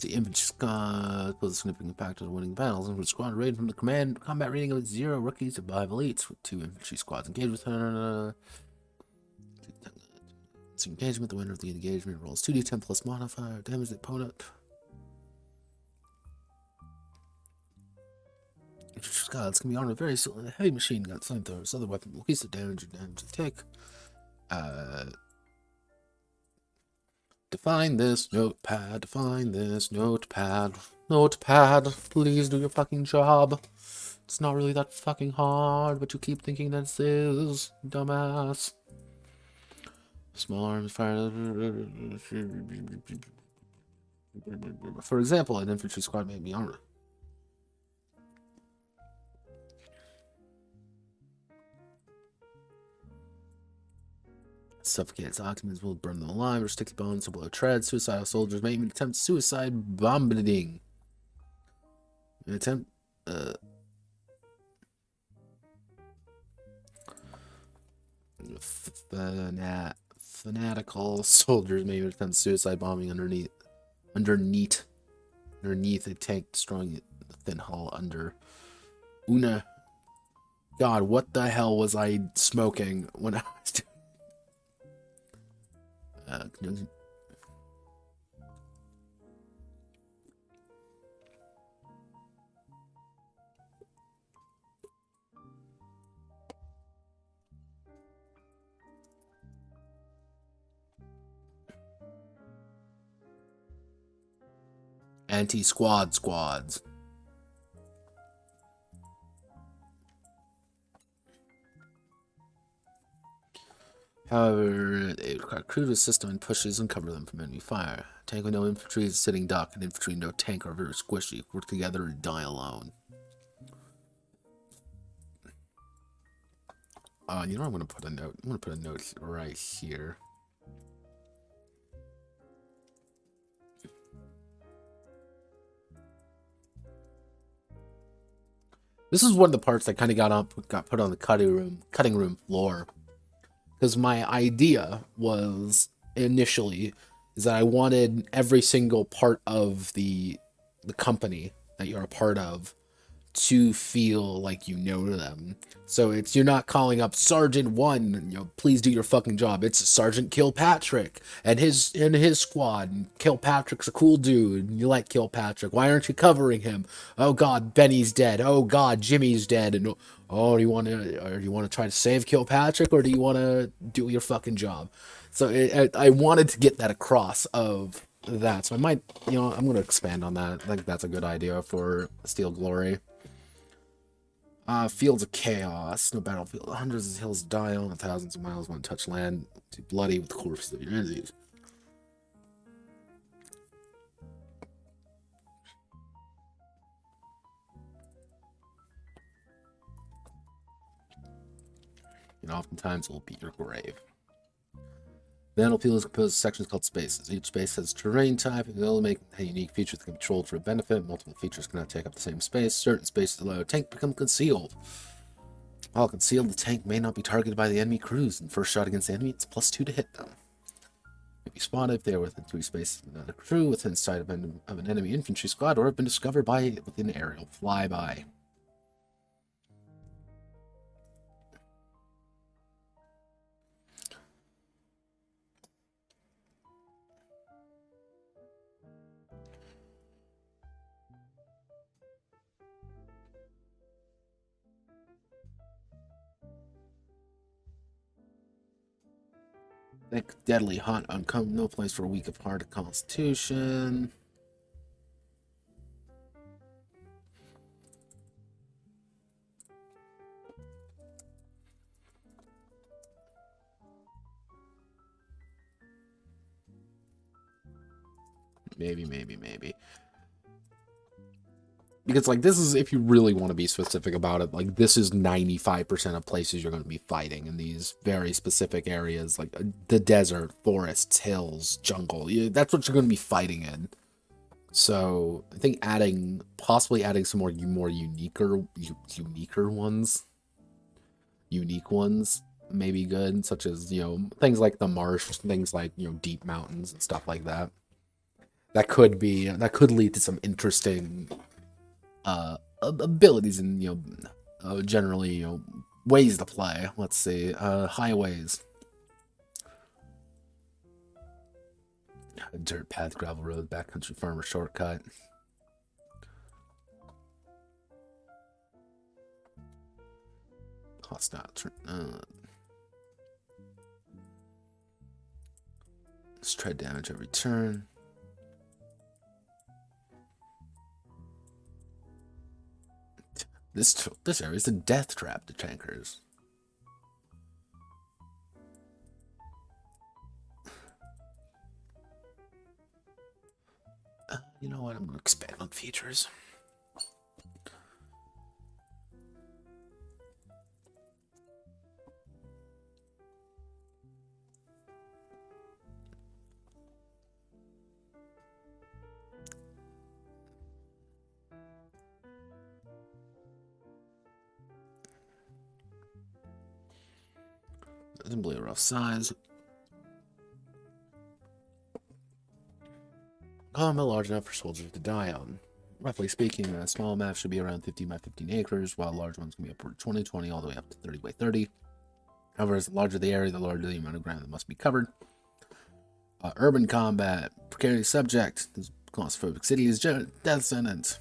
The infantry squad poses a significant impact on winning battles. Infantry squad raid from the combat rating of 0 rookies to 5 elites, with 2 infantry squads engaged with engagement. The winner of the engagement rolls 2d10 plus modifier, damage the opponent. Infantry squads can be armed with various heavy machine guns, flamethrowers, other weapons, increase the damage they take. Define this notepad, notepad, please do your fucking job. It's not really that fucking hard, but you keep thinking that it is, dumbass. Small arms fire. For example, an infantry squad may be armored. suffocate its occupants, will burn them alive, or sticky bones to blow treads. Suicidal soldiers may even attempt suicide bombarding. Attempt. Fanatical soldiers may even attempt suicide bombing underneath a tank, destroying the thin hull under. Una. God, what the hell was I smoking when I was doing? Squads. However, they require crew to assist on pushes and cover them from enemy fire. Tank with no infantry is sitting duck, and infantry no tank are very squishy. Work together or die alone. You know what, I'm gonna put a note. I'm gonna put a note right here. This is one of the parts that kind of got put on the cutting room floor. Because my idea was initially is that I wanted every single part of the company that you're a part of to feel like you know them. So it's, you're not calling up Sergeant 1, please do your fucking job. It's Sergeant Kilpatrick and his squad. And Kilpatrick's a cool dude. You like Kilpatrick. Why aren't you covering him? Oh god, Benny's dead. Oh god, Jimmy's dead. And oh, do you want to try to save Kilpatrick, or do you want to do your fucking job? So I wanted to get that across of that. So I might, I'm going to expand on that. I think that's a good idea for Steel Glory. Fields of chaos. No battlefield. Hundreds of hills die on, thousands of miles won't touch land. Too bloody with the corpses of your enemies. And oftentimes it will beat your grave. The battlefield is composed of sections called spaces. Each space has terrain type and will make a unique feature that can be controlled for a benefit. Multiple features cannot take up the same space. Certain spaces allow a tank to become concealed. While concealed, the tank may not be targeted by the enemy crews. And first shot against the enemy, it's +2 to hit them. If you spot if they are within 3 spaces of another crew, within sight of an enemy infantry squad, or have been discovered within aerial flyby. Thick, deadly, hot, uncommon, no place for a weak of heart of constitution. Maybe. Because, like, this is, if you really want to be specific about it, like, this is 95% of places you're going to be fighting in these very specific areas, like the desert, forests, hills, jungle. That's what you're going to be fighting in. So, I think possibly adding some more unique ones may be good, such as, things like the marsh, things like, deep mountains and stuff like that. That could lead to some interesting abilities and generally ways to play. Let's see, highways, dirt path, gravel road, backcountry farmer shortcut. Hostile tread damage every turn. This area is a death trap to tankers. You know what? I'm going to expand on features. Simply a rough size. Column large enough for soldiers to die on. Roughly speaking, a small map should be around 15 by 15 acres, while large ones can be upward 20, 20, all the way up to 30 by 30. However, as the larger the area, the larger the amount of ground that must be covered. Urban combat, precarious subject, claustrophobic cities, death sentence.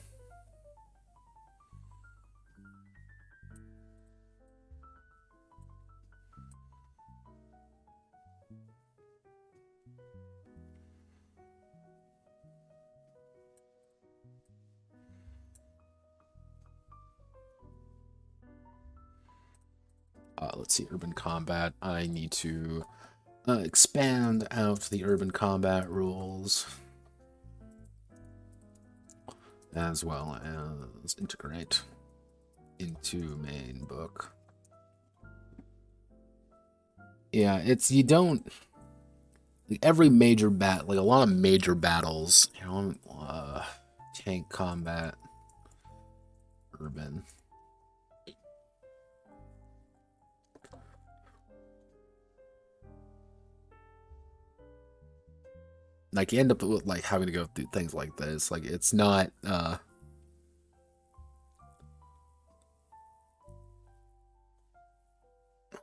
Let's see, urban combat. I need to expand out the urban combat rules, as well as integrate into main book. Yeah, it's, you don't, like, every major like a lot of major battles, you know, tank combat, urban. Like, you end up with, like, having to go through things like this. Like, it's not, I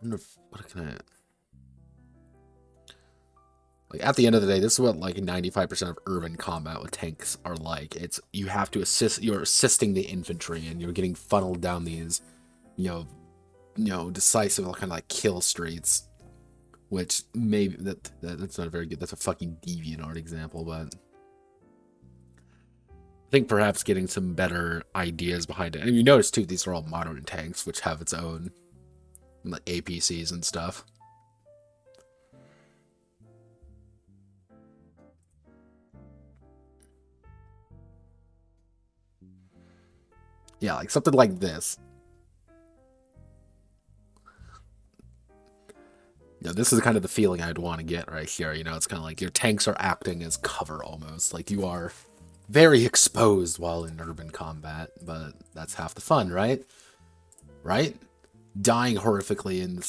wonder if, what can I, like, at the end of the day, this is what, like, 95% of urban combat with tanks are like. It's, you have to assist, you're assisting the infantry, and you're getting funneled down these, you know, decisive kind of like kill streets. Which maybe that's not very good. That's a fucking DeviantArt example, but I think perhaps getting some better ideas behind it. And you notice too, these are all modern tanks, which have its own like APCs and stuff. Yeah, like something like this. You know, this is kind of the feeling I'd want to get right here. You know, it's kind of like your tanks are acting as cover almost. Like you are very exposed while in urban combat, but that's half the fun, right? Right? Dying horrifically in,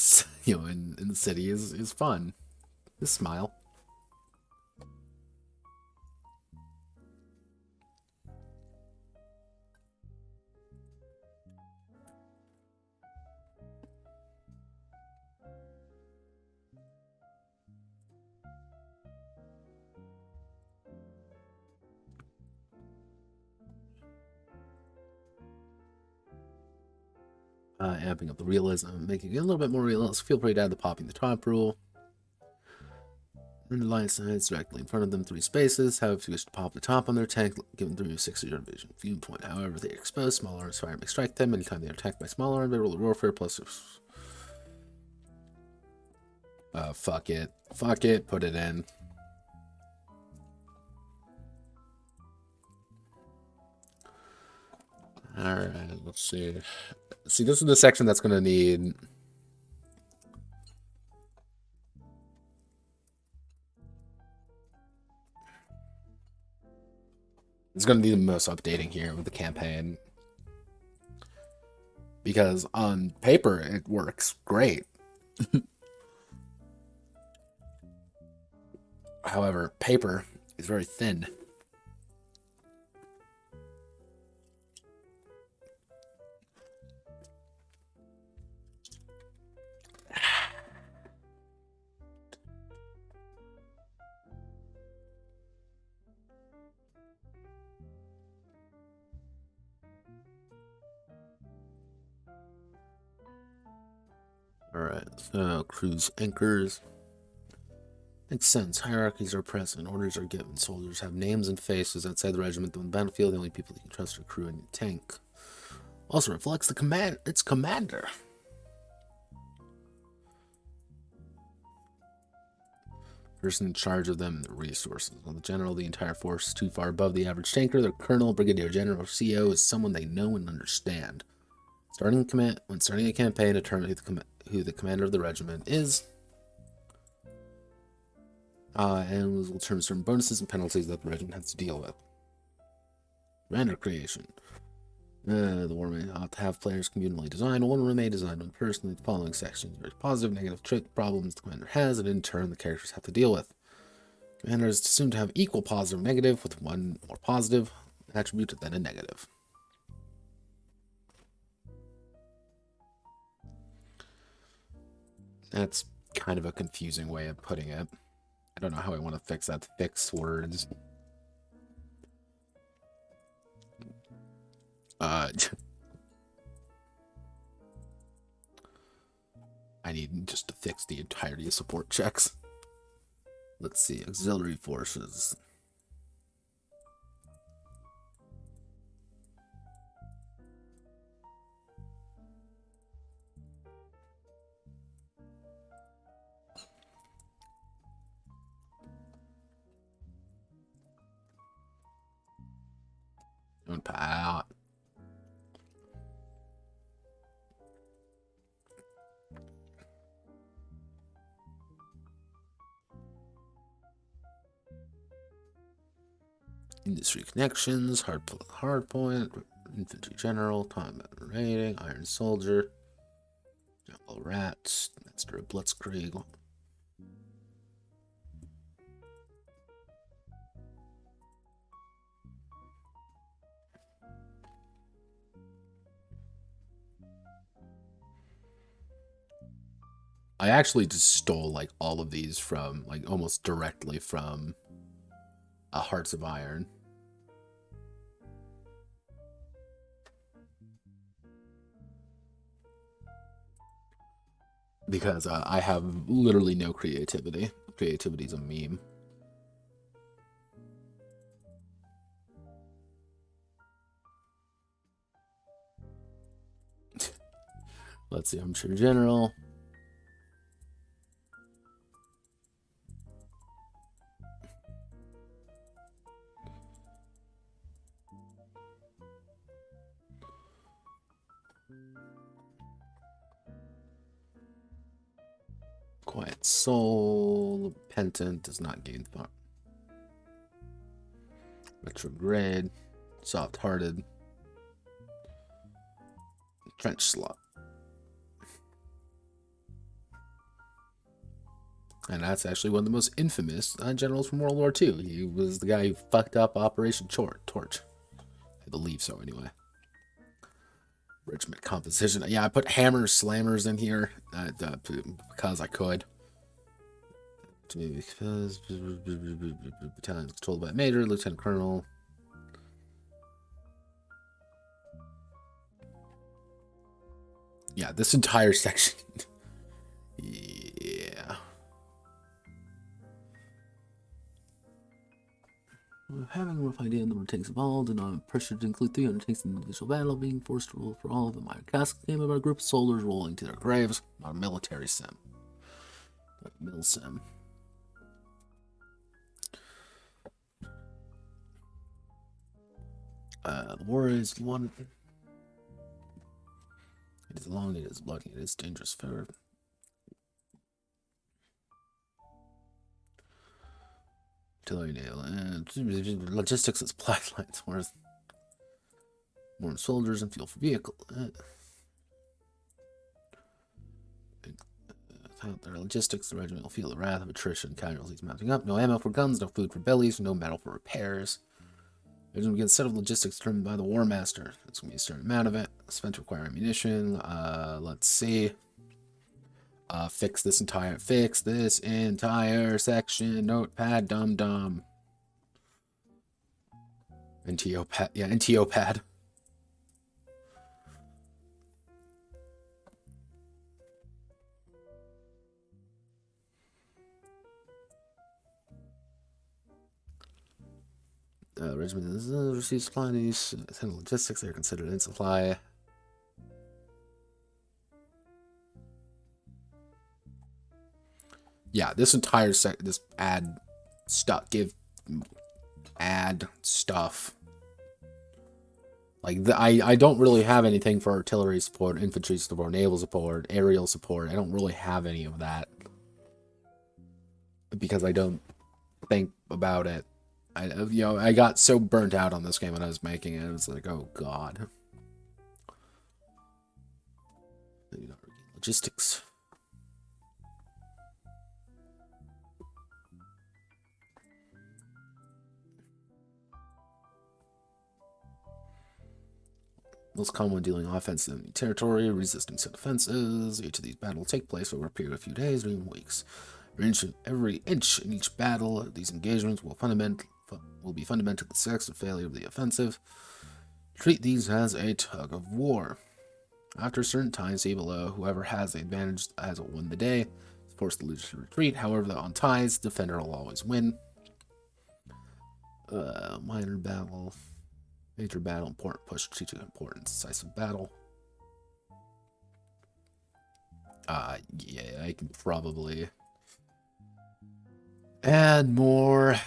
you know, in the city is fun. Just smile. Amping up the realism, making it a little bit more realistic. Feel free to add the popping the top rule. Line sides directly in front of them, 3 spaces. However, if you wish to pop the top on their tank, give them 3 or 6 of your vision viewpoint. However, if they are exposed, small arms fire may strike them. Anytime they are attacked by small arms, they roll a warfare plus. Fuck it. Fuck it. Put it in. Alright, let's see. See, this is the section that's going to need... It's going to be the most updating here with the campaign. Because on paper, it works great. However, paper is very thin. Alright, so cruise anchors. Makes sense. Hierarchies are present. Orders are given. Soldiers have names and faces outside the regiment. On the battlefield, the only people you can trust are crew and your tank. Also reflects its commander. Person in charge of them and the resources. On the general, the entire force is too far above the average tanker. Their colonel, brigadier general, or CO is someone they know and understand. When starting a campaign, determine who the commander of the regiment is. And will determine certain bonuses and penalties that the regiment has to deal with. Commander creation. The war may ought to have players communally design. One may design one personally. The following sections are positive, negative trait problems the commander has, and in turn the characters have to deal with. Commander is assumed to have equal positive and negative, with one more positive attribute than a negative. That's kind of a confusing way of putting it. I don't know how I want to fix that. Fix words. I need just to fix the entirety of support checks. Let's see, auxiliary forces. Out. Industry connections, hardpoint, infantry general, combat rating, iron soldier, jungle rats, master of blitzkrieg. I actually just stole like all of these from like almost directly from Hearts of Iron. Because I have literally no creativity. Creativity's a meme. Let's see, I'm sure general. Quiet soul. Repentant does not gain thought. Retrograde. Soft-hearted. Trench slot. And that's actually one of the most infamous generals from World War II. He was the guy who fucked up Operation Torch. I believe so, anyway. Regiment composition. Yeah, I put hammers, slammers in here because I could. Because battalion controlled by a major, lieutenant colonel. Yeah, this entire section. Yeah. Having a rough idea of the number of tanks involved and on pressure to include 300 tanks in the initial battle, being forced to roll for all of them. Iron Caskets came about a group of soldiers rolling to their graves, not a military sim. Not a mil sim. The war is one. It is long, it is bloody, it is dangerous for. Artillery nail and logistics is supply lines worth more soldiers and fuel for vehicle. Without their logistics, the regiment will feel the wrath of attrition, casualties mounting up. No ammo for guns, no food for bellies, no metal for repairs. The regiment begins a set of logistics determined by the War Master. It's going to be a certain amount of it. Spent to acquire ammunition. Let's see. Fix this entire section. Notepad, dum. NTO pad. Yeah, NTO pad. Regiment receives supply these logistics. They're considered in supply. Yeah, this entire this add stuff. Like I don't really have anything for artillery support, infantry support, naval support, aerial support. I don't really have any of that because I don't think about it. I got so burnt out on this game when I was making it. It was like, oh god. logistics. Most common when dealing offense in enemy territory, resisting some defenses. Each of these battles will take place over a period of a few days or even weeks. Every inch in each battle, these engagements will be fundamental to the success or failure of the offensive. Treat these as a tug of war. After a certain time, see below, whoever has the advantage has won the day. Force the loser to retreat. However, on ties, the defender will always win. Minor battle. Major battle, important push, strategic importance, decisive battle. Yeah, I can probably add more.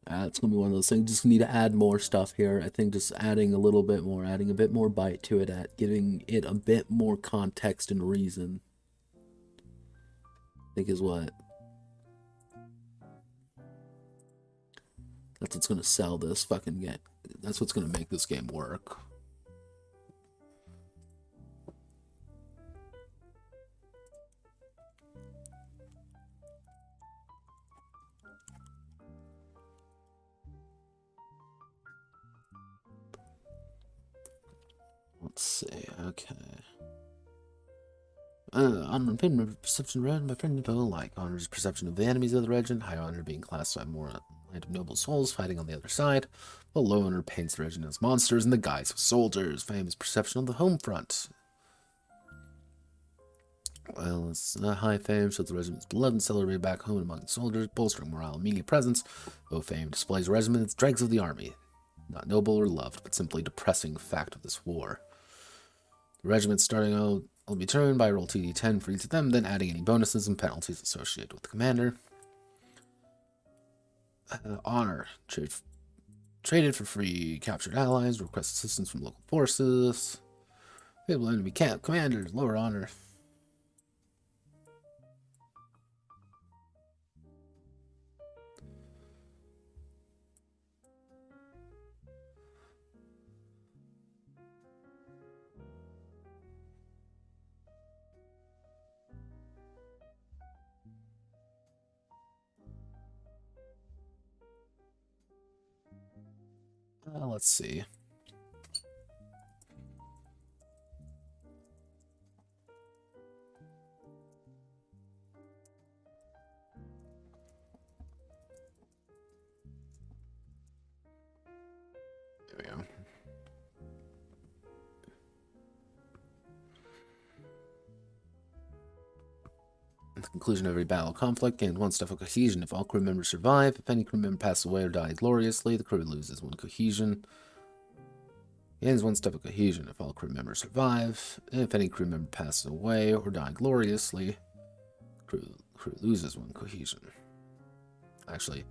It's gonna be one of those things. Just need to add more stuff here. I think just adding a little bit more, adding a bit more bite to it, giving it a bit more context and reason, I think is what. That's what's gonna sell this fucking game. That's what's gonna make this game work. Let's see. Okay. Honor and pain, perception red. My friend Bo like honor's perception of the enemies of the regiment. High honor being classified more land of noble souls fighting on the other side. While low honor paints the regiment as monsters in the guise of soldiers. Fame is perception on the home front. Well, it's high fame shows the regiment's beloved and celebrated back home among the soldiers, bolstering morale and immediate presence. Low fame displays the regiment as dregs of the army. Not noble or loved, but simply depressing fact of this war. The regiment starting out will be determined by roll 2d10 for each of them, then adding any bonuses and penalties associated with the commander. Honor. Traded for free captured allies. Request assistance from local forces. Able enemy camp commanders. Lower honor. Let's see. There we go. At the conclusion of every battle conflict, gains 1 step of cohesion if all crew members survive. If any crew member passes away or dies gloriously, the crew loses 1 cohesion. Gains 1 step of cohesion if all crew members survive. If any crew member passes away or dies gloriously, crew loses 1 cohesion. Actually,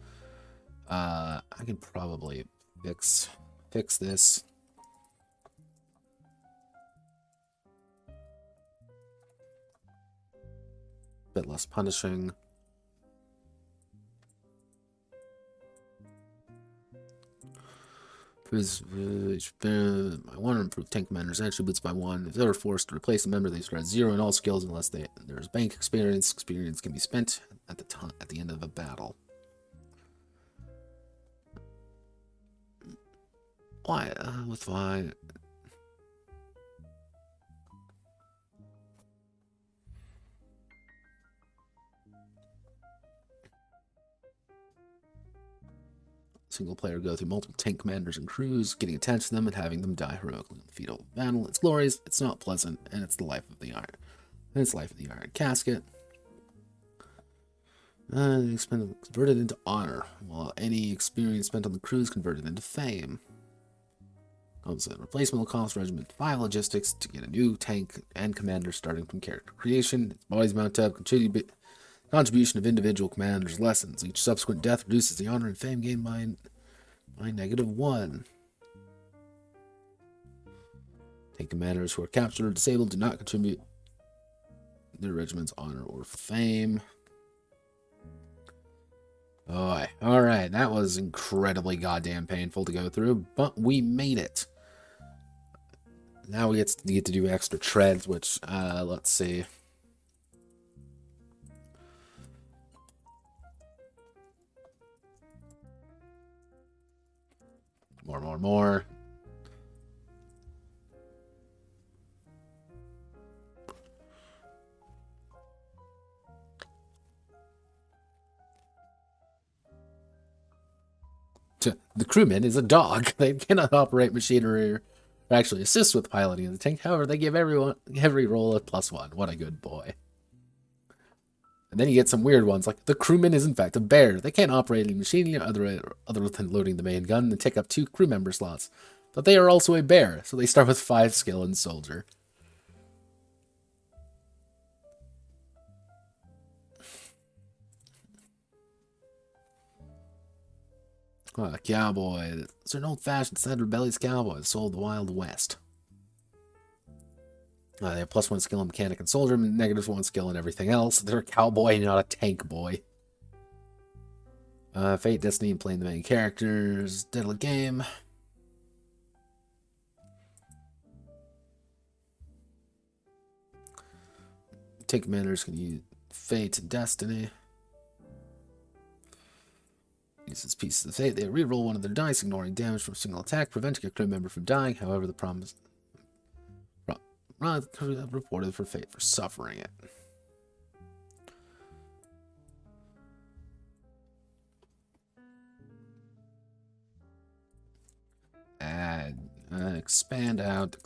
I can probably fix this. Bit less punishing. I want to improve tank commander's attributes by 1. If they are forced to replace a member, they start at 0 in all skills unless there's bank experience. Experience can be spent at the end of a battle. Why? With why? Single player go through multiple tank commanders and crews, getting attached to them and having them die heroically on the field of battle. It's glorious, it's not pleasant, and it's the life of the Iron. And it's life of the Iron Casket. Converted into honor, while any experience spent on the crew is converted into fame. Also, replacement will cost regiment 5 logistics to get a new tank and commander starting from character creation. Its bodies mount up, contribution of individual commanders lessens. Each subsequent death reduces the honor and fame gained by -1. Tank commanders who are captured or disabled do not contribute their regiment's honor or fame. Oh, alright, that was incredibly goddamn painful to go through, but we made it. Now we get to do extra treads, which, let's see. More. The crewman is a dog. They cannot operate machinery or actually assist with piloting the tank. However, they give every role a +1. What a good boy. And then you get some weird ones, like the crewman is in fact a bear. They can't operate any machinery other than loading the main gun and take up 2 crew member slots. But they are also a bear, so they start with 5 skill and soldier. Cowboy. It's an old-fashioned set of rebellious cowboys sold the Wild West. They have +1 skill in mechanic and soldier, -1 skill in everything else. They're a cowboy, not a tank boy. Fate, Destiny, and playing the main characters. Deadly game. Tank commanders can use Fate and Destiny. Uses pieces of Fate. They reroll one of their dice, ignoring damage from a single attack, preventing a crew member from dying. However, the problem is reported for Fate for suffering it. Add, expand out.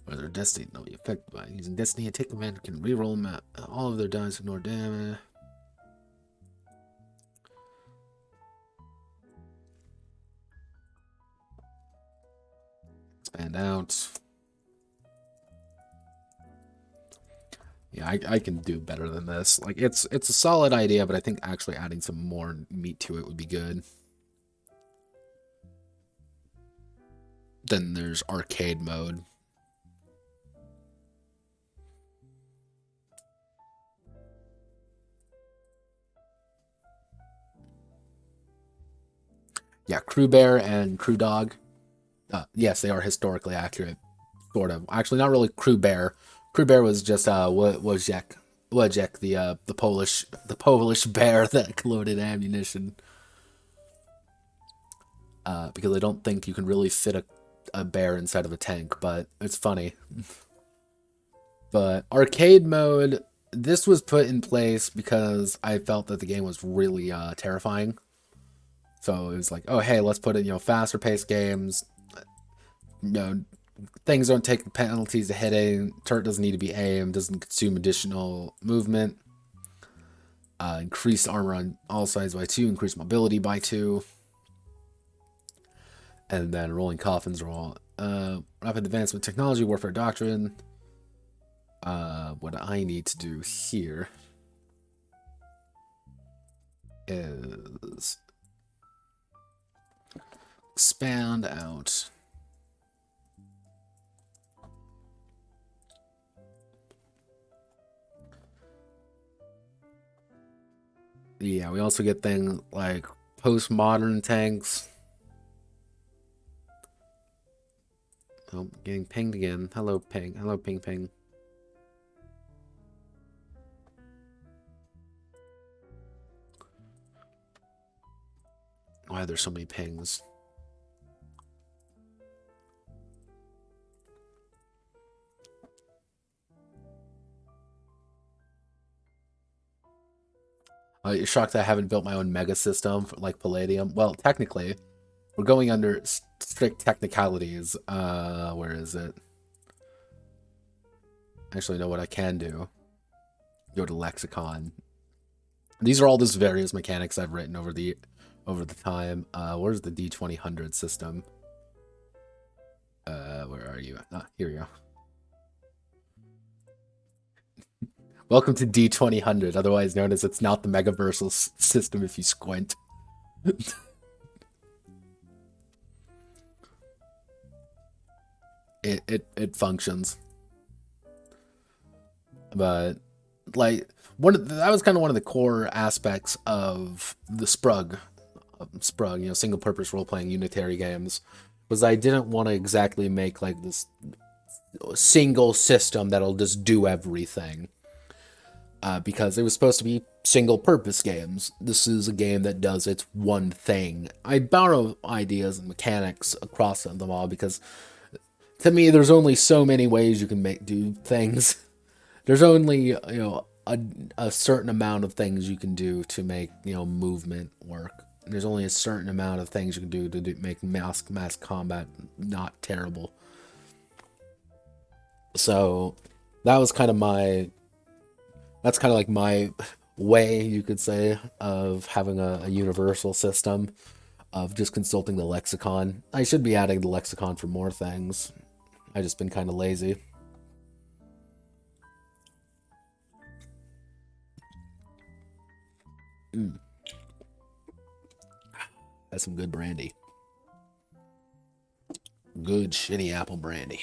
Or their destiny will be affected by it. Using destiny, a tank commander can reroll them at all of their dice, ignore damage. Expand out. Yeah, I can do better than this. Like, it's a solid idea, but I think actually adding some more meat to it would be good. Then there's arcade mode. Yeah, Crew Bear and Crew Dog. Yes, they are historically accurate, sort of. Actually, not really Crew Bear. Crew Bear was just Wojciech, the Polish bear that loaded ammunition. Because I don't think you can really fit a bear inside of a tank, but it's funny. But arcade mode, this was put in place because I felt that the game was really terrifying. So it was like, oh hey, let's put in faster paced games. Things don't take penalties to hitting. Turret doesn't need to be aimed. Doesn't consume additional movement. Increased armor on all sides by 2. Increased mobility by 2. And then rolling coffins roll. Rapid advancement technology, warfare doctrine. What I need to do here is expand out. Yeah, we also get things like postmodern tanks. Oh, getting pinged again. Hello, ping. Hello, ping, ping. Why are there so many pings? You're shocked that I haven't built my own mega system for, like Palladium? Well, technically, we're going under strict technicalities. Where is it? Actually, know what I can do. Go to Lexicon. These are all just various mechanics I've written over the time. Where's the D2000 system? Where are you? Ah, here we go. Welcome to D2000, otherwise known as it's not the Megaversal system if you squint. It functions. But like that was kind of one of the core aspects of the SPRUG, single purpose role playing unitary games, was I didn't want to exactly make like this single system that'll just do everything. Because it was supposed to be single purpose games. This is a game that does its one thing. I borrow ideas and mechanics across them all because to me there's only so many ways you can do things. There's only a certain amount of things you can do to make movement work. There's only a certain amount of things you can do to make mass combat not terrible. So that was kind of that's kind of like my way, you could say, of having a universal system, of just consulting the lexicon. I should be adding the lexicon for more things. I've just been kind of lazy. That's some good brandy. Good shitty apple brandy.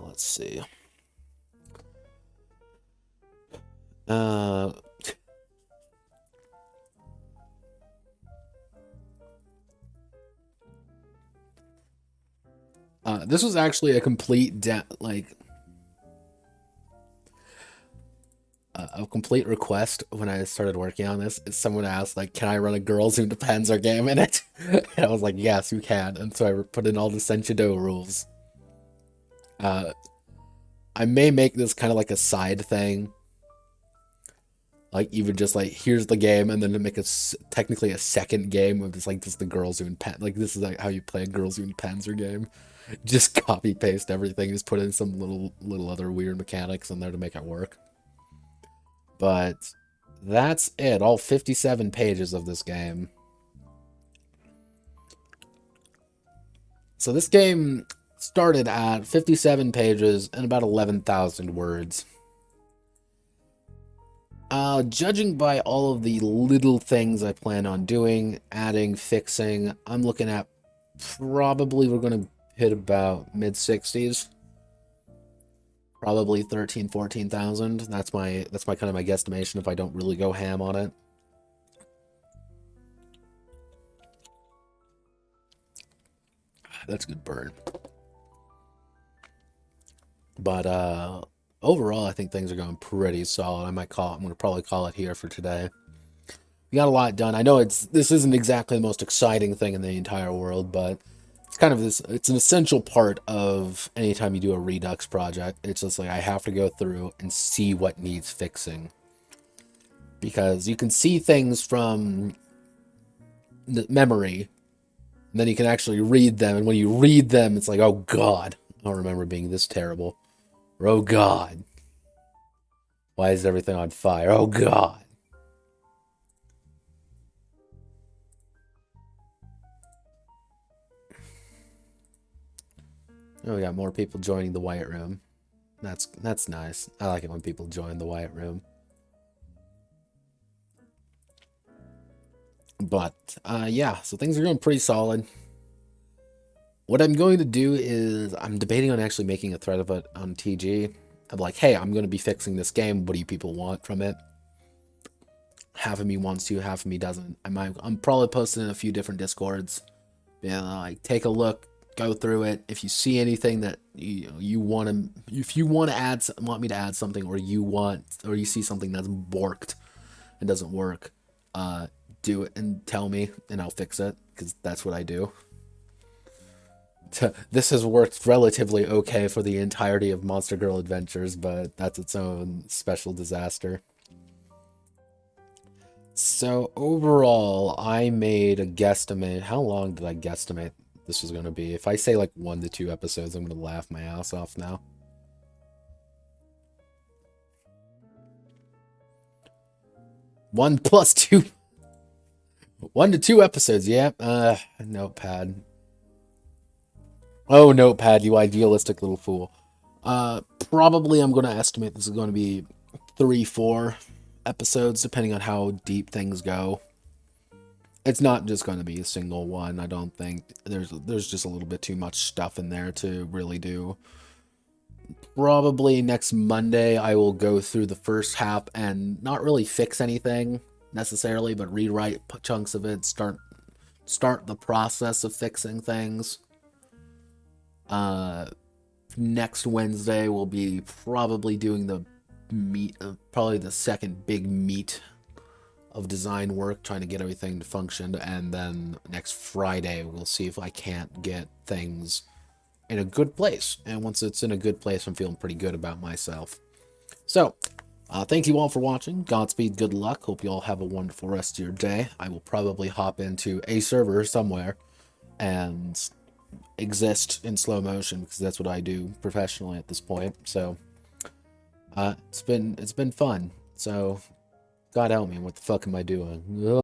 Let's see. This was actually a complete a complete request when I started working on this. Is someone asked, like, can I run a Girls Who Depends Our game in it? And I was like, yes, you can. And so I put in all the Senchido rules. I may make this kind of like a side thing. Like, even just like, here's the game, and then to make technically a second game with just the Girls Who Pen. Like, this is like how you play a Girls Who Panzer game. Just copy paste everything, just put in some little other weird mechanics in there to make it work. But that's it. All 57 pages of this game. So this game started at 57 pages and about 11,000 words. Judging by all of the little things I plan on doing, adding, fixing, I'm looking at probably we're going to hit about mid-60s. Probably 13,000, 14,000. That's my kind of my guesstimation if I don't really go ham on it. That's a good burn. But overall, I think things are going pretty solid. I'm gonna probably call it here for today. We got a lot done. I know this isn't exactly the most exciting thing in the entire world, but it's kind of it's an essential part of anytime you do a Redux project. It's just like I have to go through and see what needs fixing. Because you can see things from the memory, and then you can actually read them, and when you read them, it's like, oh god, I don't remember being this terrible. Or, oh god, why is everything on fire? Oh god. Oh, we got more people joining the White Room. That's nice. I like it when people join the White Room. But, yeah, so things are going pretty solid. What I'm going to do is, I'm debating on actually making a thread of it on TG. I'm like, hey, I'm going to be fixing this game. What do you people want from it? Half of me wants to, half of me doesn't. I'm probably posting in a few different Discords. Yeah, like, take a look. Go through it. If you see anything that you want to, if you want me to add something, or you see something that's borked and doesn't work, do it and tell me, and I'll fix it, because that's what I do. This has worked relatively okay for the entirety of Monster Girl Adventures, but that's its own special disaster. So overall, I made a guesstimate. How long did I guesstimate this was going to be? If I say like 1 to 2 episodes, I'm going to laugh my ass off now. One plus 2. 1 to 2 episodes, yeah. Notepad. Oh, Notepad, you idealistic little fool. Probably I'm going to estimate this is going to be 3-4 episodes, depending on how deep things go. It's not just going to be a single one. I don't think there's just a little bit too much stuff in there to really do Probably next Monday, I will go through the first half and not really fix anything necessarily, but rewrite chunks of it, start the process of fixing things. Next Wednesday we'll be probably doing the probably the second big meat of design work, trying to get everything to function, and then next Friday we'll see if I can't get things in a good place. And once it's in a good place, I'm feeling pretty good about myself. So, thank you all for watching. Godspeed, good luck. Hope you all have a wonderful rest of your day. I will probably hop into a server somewhere and exist in slow motion, because that's what I do professionally at this point. So, it's been fun. So, God help me, what the fuck am I doing? Ugh.